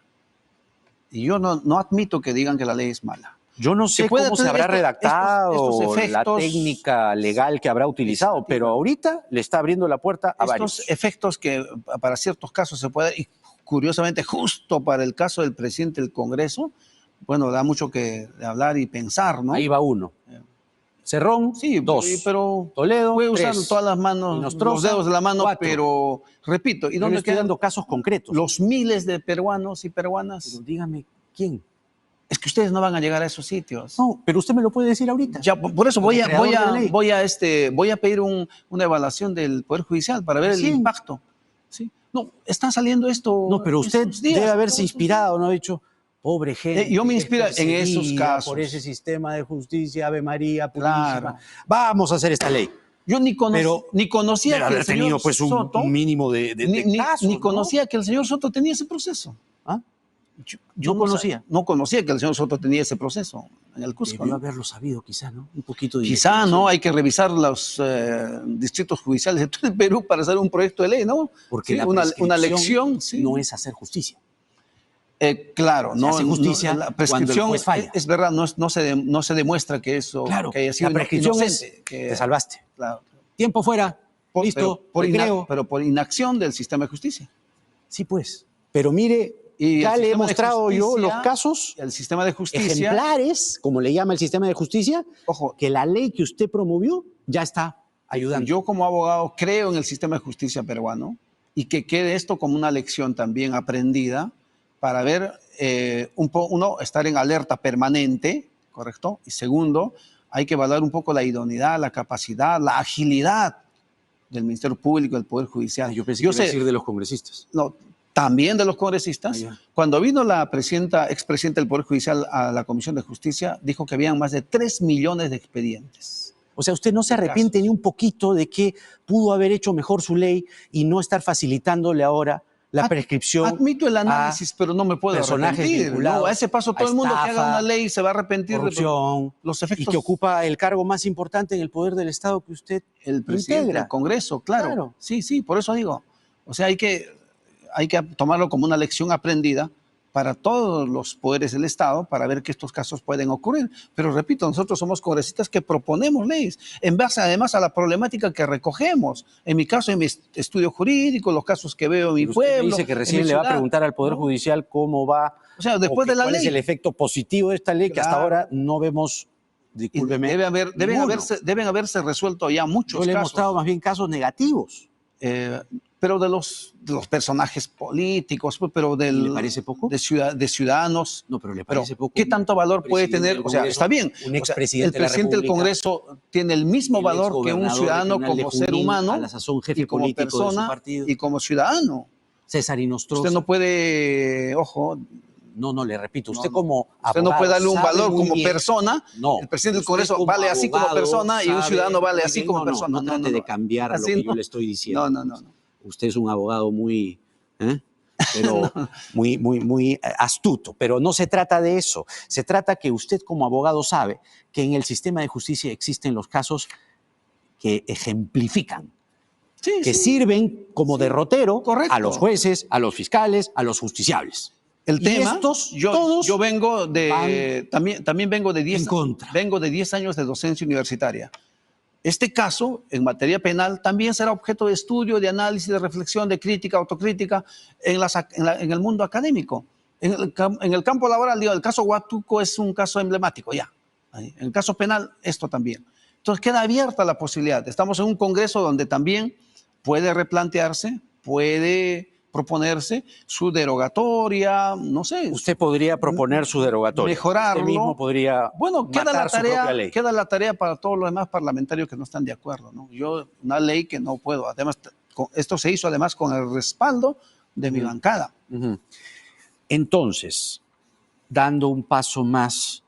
Y yo no admito que digan que la ley es mala. Yo no sé cómo se habrá redactado la técnica legal que habrá utilizado, pero ahorita le está abriendo la puerta a varios. Estos efectos que para ciertos casos se puede, y curiosamente justo para el caso del presidente del Congreso, bueno, da mucho que hablar y pensar, ¿no? Ahí va uno. Cerrón, sí, 2. Pero Toledo, puede usar 3. todas las manos, los dedos de la mano, 4. pero repito, ¿y dónde estoy dando casos concretos? Los miles de peruanos y peruanas? Pero dígame, ¿quién? Es que ustedes no van a llegar a esos sitios. No, pero usted me lo puede decir ahorita. Ya, por eso voy a pedir una evaluación del Poder Judicial para ver el impacto. ¿Sí? No, está saliendo esto. No, pero usted debe haberse inspirado, ¿no? Ha dicho, pobre gente. Yo me inspiro en esos casos. Por ese sistema de justicia, Ave María, purísima. Claro. Vamos a hacer esta ley. Yo ni conocía que el señor pues, Soto, un mínimo de casos, ni conocía que el señor Soto tenía ese proceso. ¿Ah? Yo no conocía que el señor Soto tenía ese proceso en el Cusco. Debió haberlo sabido, quizá, ¿no? Un poquito de quizá, ¿no? Hay que revisar los distritos judiciales de todo el Perú para hacer un proyecto de ley, ¿no? Porque una lección no es hacer justicia. Claro, no, justicia la prescripción es verdad, no se demuestra que eso que haya sido la prescripción inocente. Te salvaste. Claro. Tiempo fuera, listo, pero por inacción del sistema de justicia. Sí, pues. Pero mire, ya le he mostrado yo los casos, el sistema de justicia, ejemplares, como le llama el sistema de justicia, que la ley que usted promovió ya está ayudando. Yo como abogado creo en el sistema de justicia peruano y que quede esto como una lección también aprendida para ver, uno, estar en alerta permanente, ¿correcto? Y segundo, hay que evaluar un poco la idoneidad, la capacidad, la agilidad del Ministerio Público, del Poder Judicial. Yo pensé que iba a decir de los congresistas. No, también de los congresistas. Cuando vino la expresidenta del Poder Judicial a la Comisión de Justicia, dijo que habían más de 3 millones de expedientes. O sea, usted no se arrepiente ni un poquito de que pudo haber hecho mejor su ley y no estar facilitándole ahora la prescripción. Admito el análisis, pero no me puedo arrepentir. No, a ese paso todo el mundo que haga una ley se va a arrepentir corrupción, de los efectos. Y que ocupa el cargo más importante en el poder del Estado que usted el presidente del Congreso, claro. Sí, por eso digo. O sea, hay que tomarlo como una lección aprendida para todos los poderes del Estado para ver que estos casos pueden ocurrir. Pero repito, nosotros somos congresistas que proponemos leyes en base además a la problemática que recogemos. En mi caso, en mi estudio jurídico, los casos que veo en mi pueblo. Usted dice que recién le va a preguntar al Poder Judicial cómo va, o sea, después de la ley. ¿Cuál es el efecto positivo de esta ley que hasta ahora no vemos? Discúlpeme. Deben haberse resuelto ya muchos casos. Yo le he mostrado más bien casos negativos. pero de los personajes políticos, pues, pero ¿Le parece poco? de ciudadanos. No, pero le Pero, parece poco. ¿qué tanto valor puede Presidente tener? del O sea, Congreso, está bien. un O sea, el expresidente de la presidente del República, Congreso tiene el mismo el valor que un exgobernador ciudadano regional de como ser Junín, humano a la sazón jefe y como político de su persona partido. y como ciudadano. César Inostroza. Usted no puede, ojo, No, le repito, usted no. como Usted abogado no puede darle un sabe valor muy como bien. persona. No, El presidente del usted Congreso como vale así como abogado persona y un sabe ciudadano vale muy así bien. como persona. No trate de cambiar lo Así que yo no. le estoy diciendo. No. Usted es un abogado muy, pero muy astuto. Pero no se trata de eso. Se trata que usted como abogado sabe que en el sistema de justicia existen los casos que ejemplifican, que sirven como derrotero Correcto. a los jueces, a los fiscales, a los justiciables. El Y tema, estos, yo todos vengo de, también vengo de 10 en contra. Vengo de 10 años de docencia universitaria. Este caso, en materia penal, también será objeto de estudio, de análisis, de reflexión, de crítica, autocrítica en el mundo académico. En el campo laboral, digo, el caso Huatuco es un caso emblemático, ya. En el caso penal, esto también. Entonces, queda abierta la posibilidad. Estamos en un congreso donde también puede replantearse, puede proponerse su derogatoria, no sé. Usted podría proponer su derogatoria. Mejorarlo. Usted mismo podría Bueno, matar su propia ley. queda la tarea para todos los demás parlamentarios que no están de acuerdo, ¿no? Yo, una ley que no puedo. Además, esto se hizo además con el respaldo de mi bancada. Entonces, dando un paso más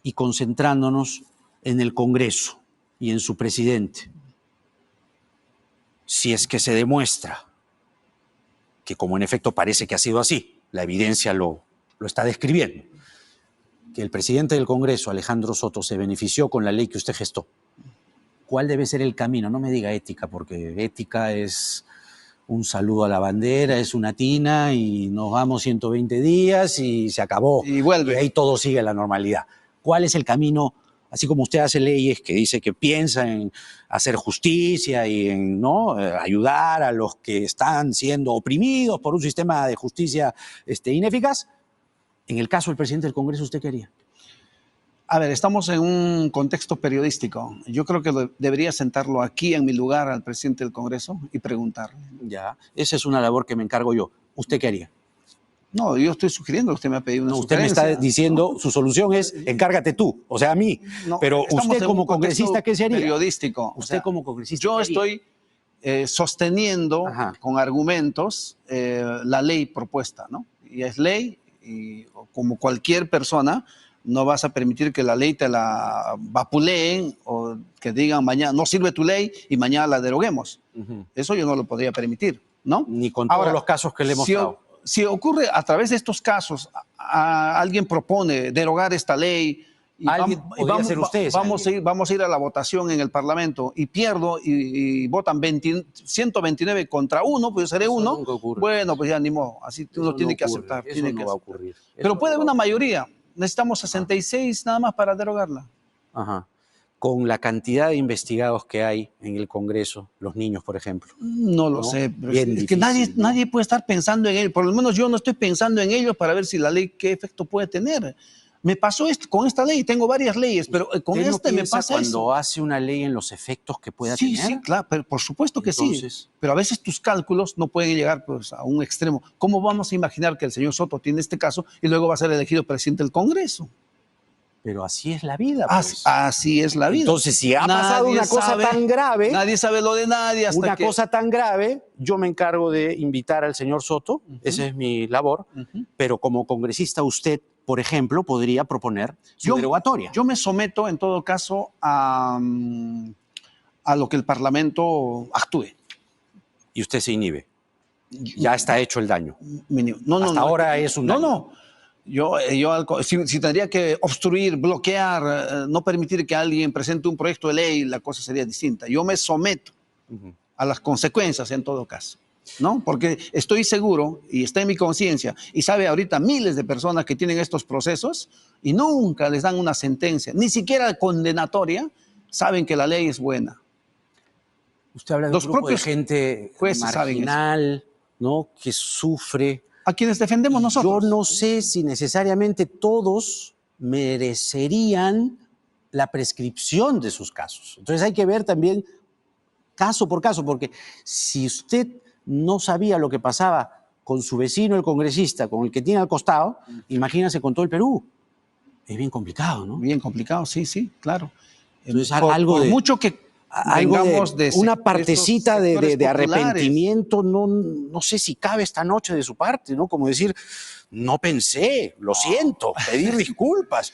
y concentrándonos en el Congreso y en su presidente, si es que se demuestra que, como en efecto parece que ha sido así, la evidencia lo está describiendo, que el presidente del Congreso, Alejandro Soto, se benefició con la ley que usted gestó, ¿cuál debe ser el camino? No me diga ética, porque ética es un saludo a la bandera, es una tina y nos vamos 120 días y se acabó. Y vuelve. Y ahí todo sigue la normalidad. ¿Cuál es el camino? Así como usted hace leyes que dice que piensa en hacer justicia y en ayudar a los que están siendo oprimidos por un sistema de justicia ineficaz, en el caso del presidente del Congreso, ¿usted qué haría? A ver, estamos en un contexto periodístico. Yo creo que debería sentarlo aquí en mi lugar al presidente del Congreso y preguntarle. Ya, esa es una labor que me encargo yo. ¿Usted qué haría? No, yo estoy sugiriendo, usted me ha pedido una No, usted me está sugerencia. diciendo, su solución es encárgate tú, o sea, a mí. No, pero estamos usted en como un contexto congresista, ¿qué se haría? Periodístico. Usted como congresista, Yo ¿qué haría? estoy sosteniendo con argumentos la ley propuesta, ¿no? Y es ley, y como cualquier persona, no vas a permitir que la ley te la vapuleen o que digan mañana, no sirve tu ley y mañana la deroguemos. Eso yo no lo podría permitir, ¿no? Ni con todos los casos que le hemos dado. Si ocurre a través de estos casos, alguien propone derogar esta ley y vamos a ir a la votación en el Parlamento y pierdo y votan 129 contra 1, pues yo seré uno. Bueno, pues ya ni modo, así uno tiene que aceptar. Eso no va a ocurrir. Pero puede haber una mayoría. Necesitamos 66 nada más para derogarla. Ajá. Con la cantidad de investigados que hay en el Congreso, los niños, por ejemplo. No lo sé, pero Bien es que difícil, nadie puede estar pensando en ellos. Por lo menos yo no estoy pensando en ellos para ver si la ley qué efecto puede tener. Me pasó esto con esta ley, tengo varias leyes, pero con ¿Usted no este me piensa pasa cuando eso. hace una ley en los efectos que pueda Sí, tener? sí, claro, pero por supuesto que Entonces, sí. Pero a veces tus cálculos no pueden llegar pues, a un extremo. ¿Cómo vamos a imaginar que el señor Soto tiene este caso y luego va a ser elegido presidente del Congreso? Pero así es la vida, pues. Así es la vida. Entonces, si ha pasado una cosa tan grave... Nadie sabe lo de nadie hasta una que... cosa tan grave, yo me encargo de invitar al señor Soto, esa es mi labor, pero como congresista usted, por ejemplo, podría proponer su derogatoria. Yo me someto, en todo caso, a lo que el Parlamento actúe. Y usted se inhibe. Ya está hecho el daño. Hasta ahora es un daño. No. Si tendría que obstruir, bloquear, no permitir que alguien presente un proyecto de ley, la cosa sería distinta. Yo me someto a las consecuencias en todo caso, ¿no? Porque estoy seguro y está en mi conciencia y sabe ahorita miles de personas que tienen estos procesos y nunca les dan una sentencia, ni siquiera condenatoria, saben que la ley es buena. Usted habla de un grupo de gente marginal, ¿no? Que sufre. A quienes defendemos nosotros. Yo no sé si necesariamente todos merecerían la prescripción de sus casos. Entonces hay que ver también caso por caso, porque si usted no sabía lo que pasaba con su vecino, el congresista, con el que tiene al costado, imagínense con todo el Perú. Es bien complicado, ¿no? Bien complicado, sí, sí, claro. Entonces, por algo de... mucho que vengamos de una esos partecita de sectores populares. arrepentimiento, no sé si cabe esta noche de su parte, ¿no? Como decir, no pensé, lo siento, pedir disculpas.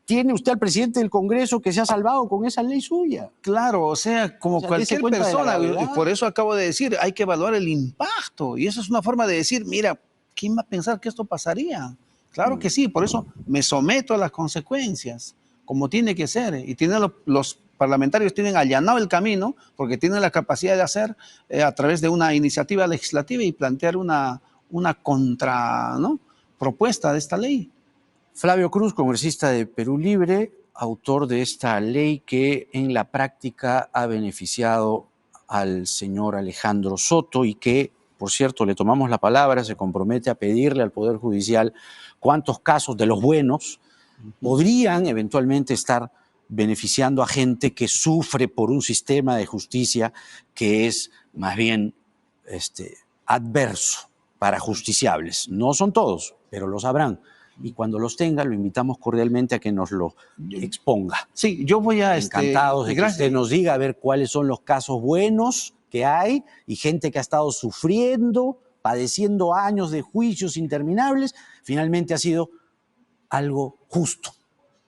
Tiene usted al presidente del Congreso que se ha salvado con esa ley suya. Claro, o sea, como dese cualquier cuenta de la persona, y gravedad. por eso acabo de decir, hay que evaluar el impacto. Y eso es una forma de decir, mira, ¿quién va a pensar que esto pasaría? Claro que sí, por eso me someto a las consecuencias, como tiene que ser. Y los parlamentarios tienen allanado el camino, porque tienen la capacidad de hacer a través de una iniciativa legislativa y plantear una contra, ¿no?, propuesta de esta ley. Flavio Cruz, congresista de Perú Libre, autor de esta ley que en la práctica ha beneficiado al señor Alejandro Soto y que, por cierto, le tomamos la palabra, se compromete a pedirle al Poder Judicial cuántos casos de los buenos podrían eventualmente estar beneficiando a gente que sufre por un sistema de justicia que es más bien adverso para justiciables. No son todos, pero los habrán. Y cuando los tenga, lo invitamos cordialmente a que nos lo exponga. Sí, yo voy a... Encantados de que usted nos diga a ver cuáles son los casos buenos que hay y gente que ha estado sufriendo, padeciendo años de juicios interminables, finalmente ha sido algo justo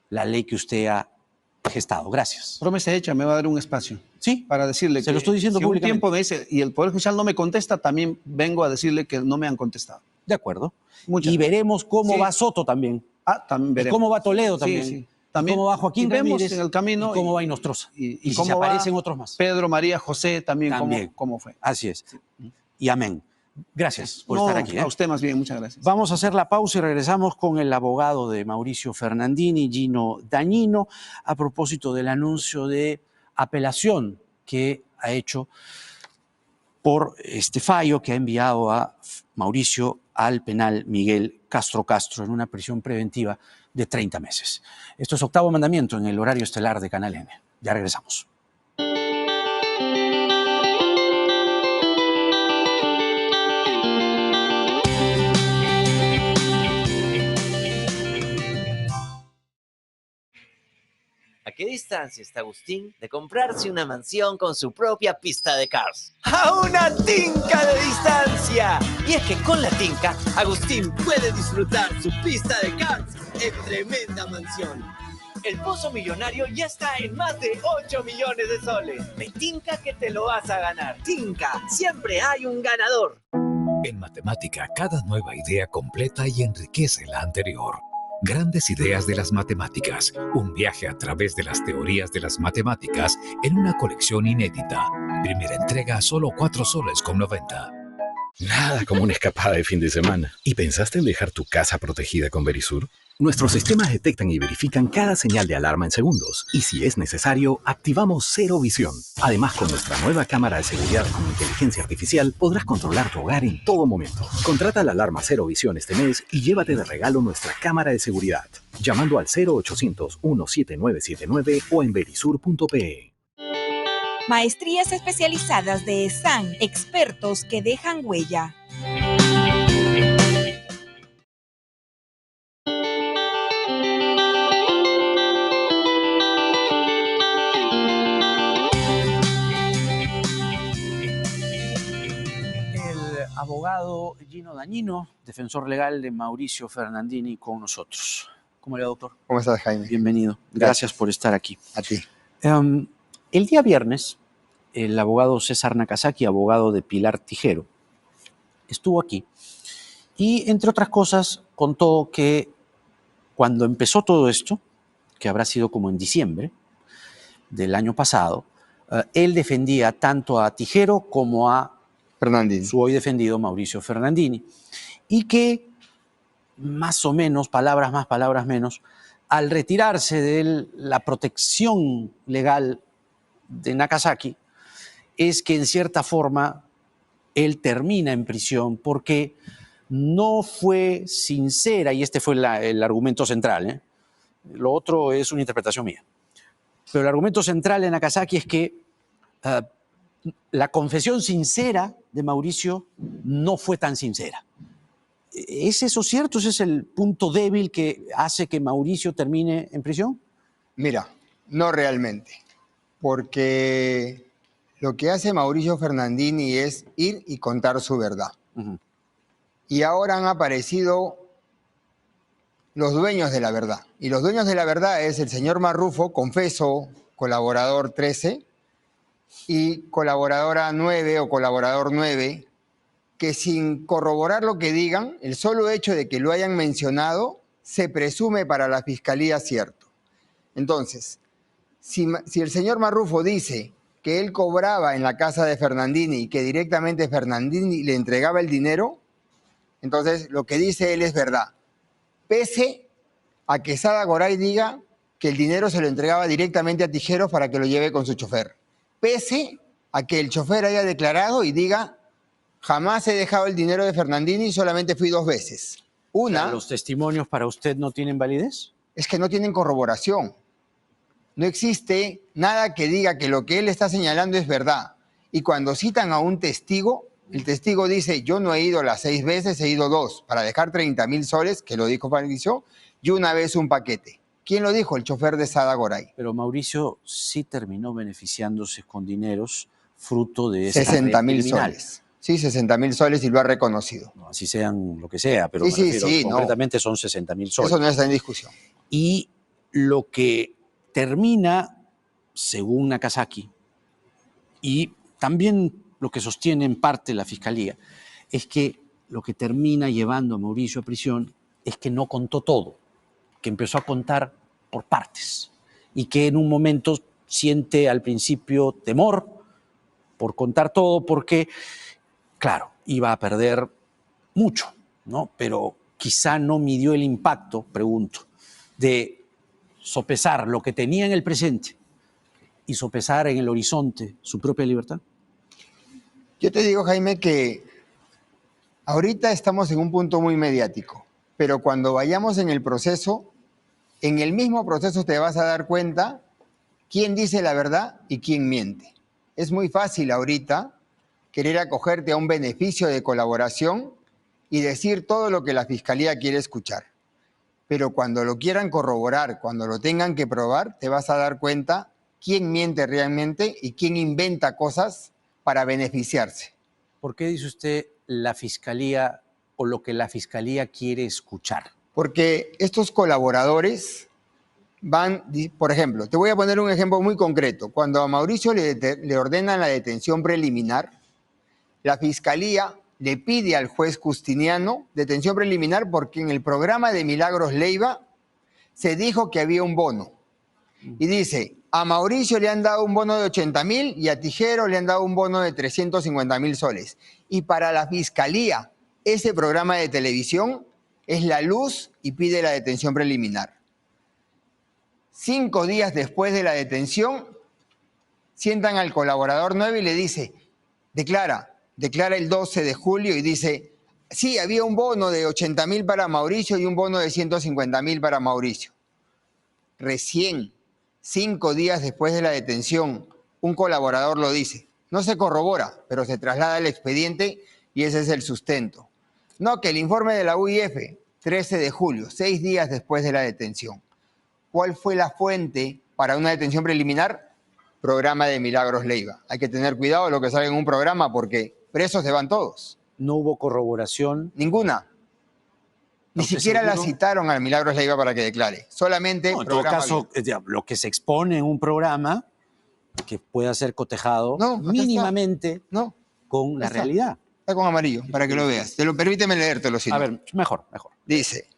la ley que usted ha gestado. Gracias. Promesa hecha, me va a dar un espacio. Sí, para decirle se lo estoy diciendo si públicamente. un tiempo me dice y el Poder Judicial no me contesta, también vengo a decirle que no me han contestado. De acuerdo. Muchas y gracias. veremos cómo va Soto también. También veremos. Y cómo va Toledo también. Sí, sí. También cómo va Joaquín y vemos Ramírez en el camino y cómo va Inostroza. Y si cómo se va aparecen otros más. Pedro, María, José también. Cómo fue. Así es. Y amén. Gracias por estar aquí. A usted más bien, muchas gracias. Vamos a hacer la pausa y regresamos con el abogado de Mauricio Fernandini, Gino Dañino, a propósito del anuncio de apelación que ha hecho por este fallo que ha enviado a Mauricio al penal Miguel Castro en una prisión preventiva de 30 meses. Esto es Octavo Mandamiento en el horario estelar de Canal N. Ya regresamos. ¿A qué distancia está Agustín de comprarse una mansión con su propia pista de karts? ¡A una tinca de distancia! Y es que con la tinca, Agustín puede disfrutar su pista de karts en tremenda mansión. El pozo millonario ya está en más de 8 millones de soles. Me tinca que te lo vas a ganar. Tinca, siempre hay un ganador. En matemática, cada nueva idea completa y enriquece la anterior. Grandes ideas de las matemáticas. Un viaje a través de las teorías de las matemáticas en una colección inédita. Primera entrega a solo 4 soles con 90. Nada como una escapada de fin de semana. ¿Y pensaste en dejar tu casa protegida con Verisur? Nuestros sistemas detectan y verifican cada señal de alarma en segundos. Y si es necesario, activamos Cero Visión. Además, con nuestra nueva cámara de seguridad con inteligencia artificial, podrás controlar tu hogar en todo momento. Contrata la alarma Cero Visión este mes y llévate de regalo nuestra cámara de seguridad. Llamando al 0800-17979 o en verisur.pe. Maestrías especializadas de ESAN, expertos que dejan huella. El abogado Gino Dañino, defensor legal de Mauricio Fernandini, con nosotros. ¿Cómo le va, doctor? ¿Cómo estás, Jaime? Bienvenido. Gracias por estar aquí. A ti. El día viernes, el abogado César Nakazaki, abogado de Pilar Tijero, estuvo aquí y, entre otras cosas, contó que cuando empezó todo esto, que habrá sido como en diciembre del año pasado, él defendía tanto a Tijero como a Fernandini, su hoy defendido Mauricio Fernandini, y que más o menos, palabras más, palabras menos, al retirarse de la protección legal de Nakazaki, es que en cierta forma él termina en prisión porque no fue sincera, y este fue el argumento central, lo otro es una interpretación mía, pero el argumento central de Nakazaki es que la confesión sincera de Mauricio no fue tan sincera. ¿Es eso cierto? ¿Ese es el punto débil que hace que Mauricio termine en prisión? Mira, no realmente, porque lo que hace Mauricio Fernandini es ir y contar su verdad. Y ahora han aparecido los dueños de la verdad. Y los dueños de la verdad es el señor Marrufo, confeso, colaborador 13, y colaboradora 9 o colaborador 9, que sin corroborar lo que digan, el solo hecho de que lo hayan mencionado, se presume para la fiscalía cierto. Entonces, si el señor Marrufo dice que él cobraba en la casa de Fernandini y que directamente Fernandini le entregaba el dinero, entonces lo que dice él es verdad. Pese a que Sada Goray diga que el dinero se lo entregaba directamente a Tijeros para que lo lleve con su chofer. Pese a que el chofer haya declarado y diga, jamás he dejado el dinero de Fernandini, solamente fui 2 veces. Una... ¿Los testimonios para usted no tienen validez? Es que no tienen corroboración. No existe nada que diga que lo que él está señalando es verdad. Y cuando citan a un testigo, el testigo dice, yo no he ido las 6 veces, he ido 2, para dejar 30.000 soles, que lo dijo Mauricio, y una vez un paquete. ¿Quién lo dijo? El chofer de Sada Goray. Pero Mauricio sí terminó beneficiándose con dineros fruto de esa 60.000 soles. Sí, 60.000 soles y lo ha reconocido. No, así sean lo que sea, pero sí, me refiero, sí, concretamente son 60.000 soles. Eso no está en discusión. Y lo que termina, según Nakazaki, y también lo que sostiene en parte la Fiscalía, es que lo que termina llevando a Mauricio a prisión es que no contó todo, que empezó a contar por partes y que en un momento siente al principio temor por contar todo porque, claro, iba a perder mucho, ¿no? Pero quizá no midió el impacto, pregunto, de sopesar lo que tenía en el presente y sopesar en el horizonte su propia libertad. Yo te digo, Jaime, que ahorita estamos en un punto muy mediático, pero cuando vayamos en el proceso, en el mismo proceso te vas a dar cuenta quién dice la verdad y quién miente. Es muy fácil ahorita querer acogerte a un beneficio de colaboración y decir todo lo que la Fiscalía quiere escuchar. Pero cuando lo quieran corroborar, cuando lo tengan que probar, te vas a dar cuenta quién miente realmente y quién inventa cosas para beneficiarse. ¿Por qué dice usted la Fiscalía o lo que la Fiscalía quiere escuchar? Porque estos colaboradores van, por ejemplo, te voy a poner un ejemplo muy concreto. Cuando a Mauricio le ordenan la detención preliminar, la Fiscalía le pide al juez Justiniano detención preliminar porque en el programa de Milagros Leiva se dijo que había un bono. Y dice, a Mauricio le han dado un bono de 80.000 y a Tijero le han dado un bono de 350.000 soles. Y para la Fiscalía, ese programa de televisión es la luz y pide la detención preliminar. 5 días después de la detención, sientan al colaborador 9 y le dice, declara el 12 de julio y dice, sí, había un bono de 80.000 para Mauricio y un bono de 150.000 para Mauricio. Recién, 5 días después de la detención, un colaborador lo dice. No se corrobora, pero se traslada el expediente y ese es el sustento. No, que el informe de la UIF, 13 de julio, 6 días después de la detención. ¿Cuál fue la fuente para una detención preliminar? Programa de Milagros Leiva. Hay que tener cuidado de lo que sale en un programa porque presos se van todos. ¿No hubo corroboración? Ninguna. Ni siquiera la citaron a Milagros Leiva para que declare. Solamente no, en todo caso, lo que se expone en un programa que pueda ser cotejado mínimamente con la realidad. Está con amarillo, para que lo veas. Permíteme leértelo. A ver, mejor. Dice,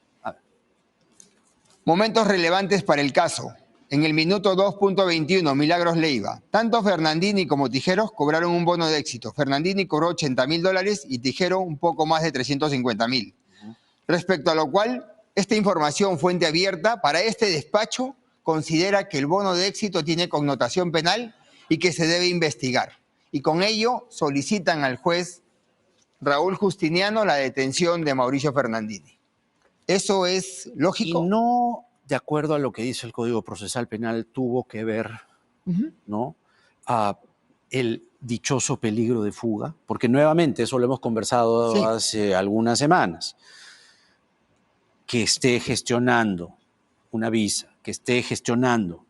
momentos relevantes para el caso. En el minuto 2.21, Milagros Leiva. Tanto Fernandini como Tijeros cobraron un bono de éxito. Fernandini cobró $80.000 y Tijero un poco más de 350.000. Respecto a lo cual, esta información, fuente abierta, para este despacho considera que el bono de éxito tiene connotación penal y que se debe investigar. Y con ello solicitan al juez Raúl Justiniano la detención de Mauricio Fernandini. ¿Eso es lógico? Y no, de acuerdo a lo que dice el Código Procesal Penal, tuvo que ver, ¿no? El dichoso peligro de fuga, porque nuevamente, eso lo hemos conversado Sí. hace algunas semanas, que esté gestionando una visa, que esté gestionando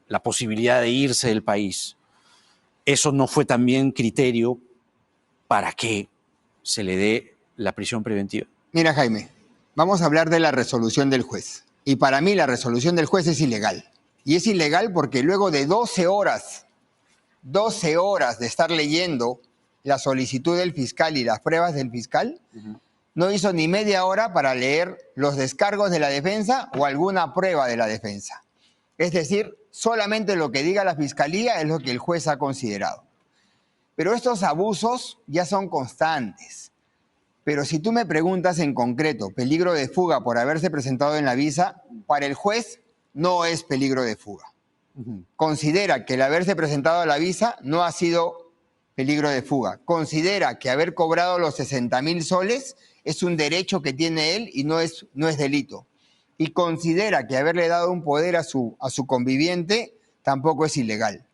la posibilidad de irse del país, eso no fue también criterio para que se le dé la prisión preventiva. Mira, Jaime, vamos a hablar de la resolución del juez. Y para mí la resolución del juez es ilegal. Y es ilegal porque luego de 12 horas de estar leyendo la solicitud del fiscal y las pruebas del fiscal, no hizo ni media hora para leer los descargos de la defensa o alguna prueba de la defensa. Es decir, solamente lo que diga la fiscalía es lo que el juez ha considerado. Pero estos abusos ya son constantes. Pero si tú me preguntas en concreto, peligro de fuga por haberse presentado en la visa, para el juez no es peligro de fuga. Considera que el haberse presentado a la visa no ha sido peligro de fuga. Considera que haber cobrado los 60.000 soles es un derecho que tiene él y no es delito. Y considera que haberle dado un poder a su conviviente tampoco es ilegal.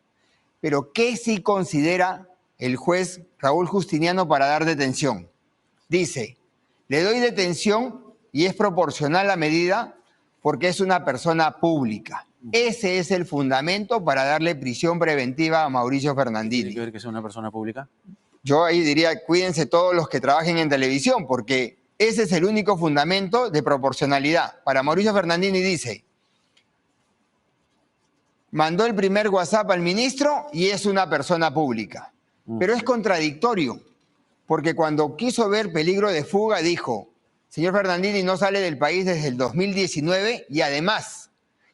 Pero ¿qué sí considera el juez Raúl Justiniano para dar detención? Dice, le doy detención y es proporcional la medida porque es una persona pública. Ese es el fundamento para darle prisión preventiva a Mauricio Fernandini. ¿Tiene que ver que sea una persona pública? Yo ahí diría, cuídense todos los que trabajen en televisión, porque ese es el único fundamento de proporcionalidad. Para Mauricio Fernandini dice, mandó el primer WhatsApp al ministro y es una persona pública. Pero es contradictorio, porque cuando quiso ver peligro de fuga dijo, señor Fernandini no sale del país desde el 2019 y además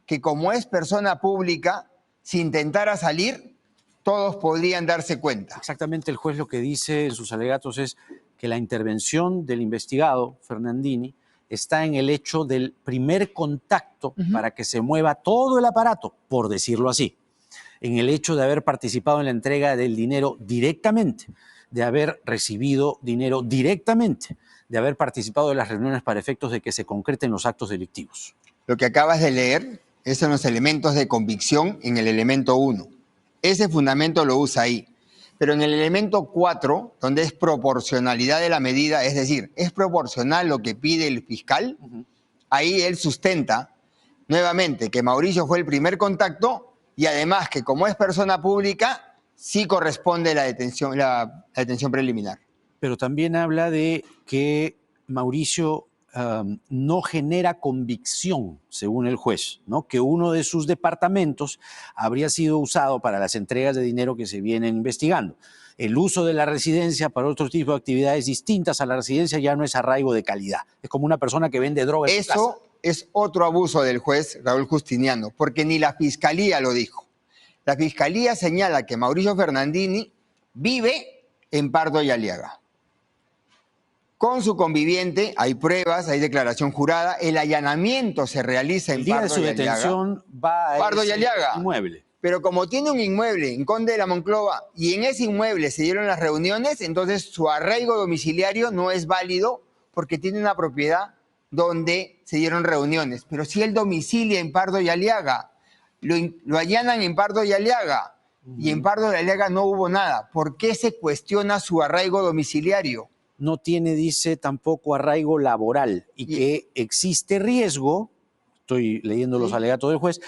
que como es persona pública, si intentara salir, todos podrían darse cuenta. Exactamente, el juez lo que dice en sus alegatos es que la intervención del investigado, Fernandini, está en el hecho del primer contacto para que se mueva todo el aparato, por decirlo así, en el hecho de haber participado en la entrega del dinero directamente, de haber recibido dinero directamente, de haber participado de las reuniones para efectos de que se concreten los actos delictivos. Lo que acabas de leer es en los elementos de convicción en el elemento 1. Ese fundamento lo usa ahí. Pero en el elemento 4, donde es proporcionalidad de la medida, es decir, es proporcional lo que pide el fiscal, ahí él sustenta nuevamente que Mauricio fue el primer contacto y además que como es persona pública, sí corresponde la detención preliminar. Pero también habla de que Mauricio no genera convicción, según el juez, ¿no? Que uno de sus departamentos habría sido usado para las entregas de dinero que se vienen investigando. El uso de la residencia para otro tipo de actividades distintas a la residencia ya no es arraigo de calidad. Es como una persona que vende droga en su casa. Eso es otro abuso del juez Raúl Justiniano, porque ni la fiscalía lo dijo. La fiscalía señala que Mauricio Fernandini vive en Pardo y Aliaga. Con su conviviente hay pruebas, hay declaración jurada, el allanamiento se realiza en Pardo y Aliaga. El día de su detención va a Pardo y Aliaga. Inmueble. Pero como tiene un inmueble en Conde de la Monclova y en ese inmueble se dieron las reuniones, entonces su arraigo domiciliario no es válido porque tiene una propiedad donde se dieron reuniones. Pero si él domicilia en Pardo y Aliaga, lo allanan en Pardo y Aliaga y en Pardo y Aliaga no hubo nada, ¿por qué se cuestiona su arraigo domiciliario? No tiene, dice, tampoco arraigo laboral y que existe riesgo, estoy leyendo los alegatos del juez,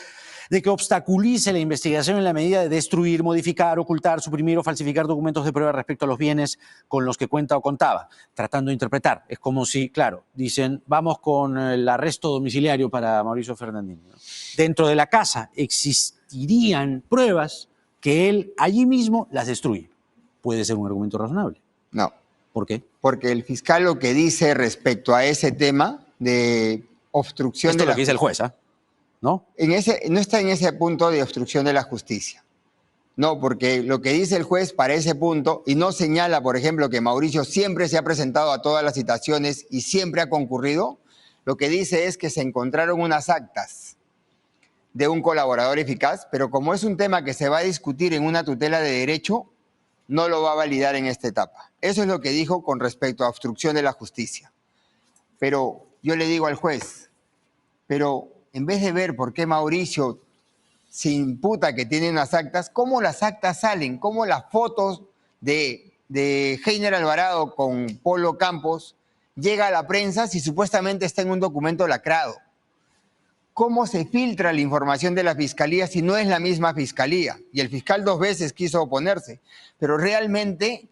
de que obstaculice la investigación en la medida de destruir, modificar, ocultar, suprimir o falsificar documentos de prueba respecto a los bienes con los que cuenta o contaba, tratando de interpretar. Es como si, claro, dicen, vamos con el arresto domiciliario para Mauricio Fernandini, ¿no? Dentro de la casa existirían pruebas que él allí mismo las destruye. ¿Puede ser un argumento razonable? No. ¿Por qué? Porque el fiscal lo que dice respecto a ese tema de obstrucción Esto de la es lo que dice el juez, ¿ah? ¿No? no está en ese punto de obstrucción de la justicia. No, porque lo que dice el juez para ese punto, y no señala, por ejemplo, que Mauricio siempre se ha presentado a todas las citaciones y siempre ha concurrido, lo que dice es que se encontraron unas actas de un colaborador eficaz, pero como es un tema que se va a discutir en una tutela de derecho, no lo va a validar en esta etapa. Eso es lo que dijo con respecto a obstrucción de la justicia. Pero yo le digo al juez, pero en vez de ver por qué Mauricio se imputa que tiene unas actas, ¿cómo las actas salen? ¿Cómo las fotos de Heiner Alvarado con Polo Campos llega a la prensa si supuestamente está en un documento lacrado? ¿Cómo se filtra la información de la fiscalía si no es la misma fiscalía? Y el fiscal 2 veces quiso oponerse, pero realmente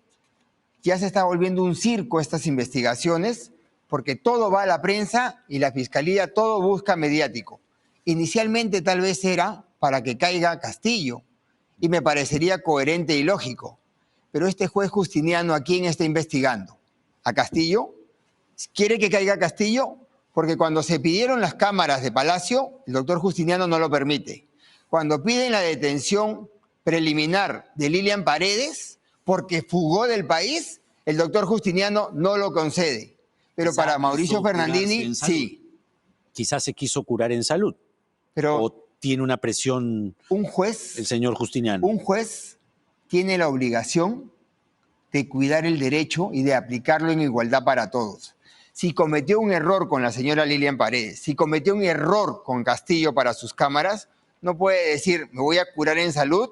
ya se está volviendo un circo estas investigaciones, porque todo va a la prensa y la fiscalía todo busca mediático. Inicialmente tal vez era para que caiga Castillo, y me parecería coherente y lógico. Pero este juez Justiniano, ¿a quién está investigando? ¿A Castillo? ¿Quiere que caiga Castillo? Porque cuando se pidieron las cámaras de Palacio, el doctor Justiniano no lo permite. Cuando piden la detención preliminar de Lilian Paredes, porque fugó del país, el doctor Justiniano no lo concede. Pero Quizá para Mauricio quiso curarse Fernandini, en salud. sí. Quizás se quiso curar en salud. Pero o tiene una presión un juez, el señor Justiniano. Un juez tiene la obligación de cuidar el derecho y de aplicarlo en igualdad para todos. Si cometió un error con la señora Lilian Paredes, si cometió un error con Castillo para sus cámaras, no puede decir, me voy a curar en salud,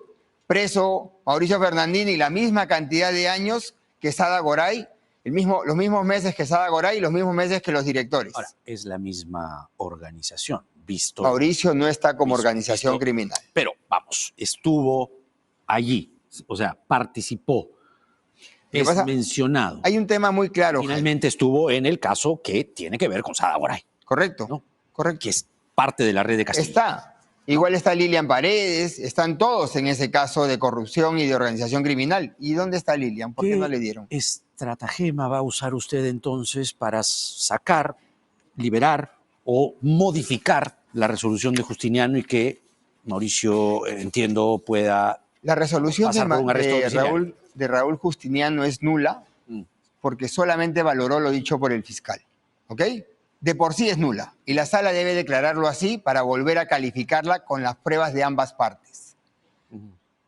preso Mauricio Fernandini la misma cantidad de años que Sada Goray, los mismos meses que Sada Goray y los mismos meses que los directores. Ahora, es la misma organización, visto. Mauricio no está como organización criminal. Pero, vamos, estuvo allí, o sea, participó. Es mencionado. Hay un tema muy claro. Finalmente estuvo en el caso que tiene que ver con Sada Goray. Correcto. ¿No? Correcto. Que es parte de la red de Castillo. Está. Igual está Lilian Paredes, están todos en ese caso de corrupción y de organización criminal. ¿Y dónde está Lilian? ¿Por qué no le dieron? ¿Estratagema va a usar usted entonces para sacar, liberar o modificar la resolución de Justiniano y que Mauricio, entiendo, pueda la resolución pasar por un arresto de Raúl Justiniano es nula porque solamente valoró lo dicho por el fiscal, ¿ok? De por sí es nula y la sala debe declararlo así para volver a calificarla con las pruebas de ambas partes.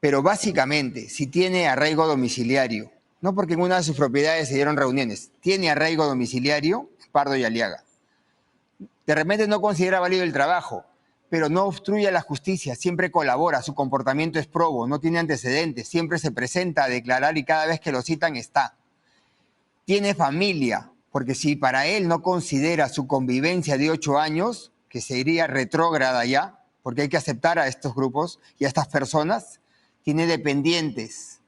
Pero básicamente, si tiene arraigo domiciliario, no porque en una de sus propiedades se dieron reuniones, tiene arraigo domiciliario, Pardo y Aliaga. De repente no considera válido el trabajo, pero no obstruye a la justicia, siempre colabora, su comportamiento es probo, no tiene antecedentes, siempre se presenta a declarar y cada vez que lo citan está. Tiene familia, porque si para él no considera su convivencia de 8 años, que sería retrógrada ya, porque hay que aceptar a estos grupos y a estas personas, tiene dependientes,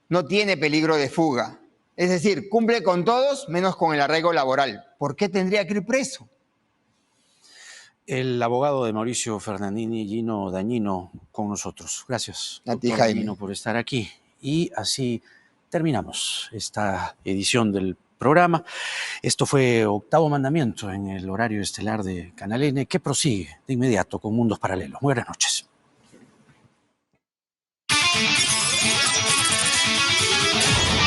no tiene peligro de fuga. Es decir, cumple con todos menos con el arraigo laboral. ¿Por qué tendría que ir preso? El abogado de Mauricio Fernandini, Gino Dañino, con nosotros. Gracias, a ti, doctor Jaime, Dañino, por estar aquí. Y así terminamos esta edición del programa. Esto fue Octavo Mandamiento en el horario estelar de Canal N, que prosigue de inmediato con Mundos Paralelos. Buenas noches.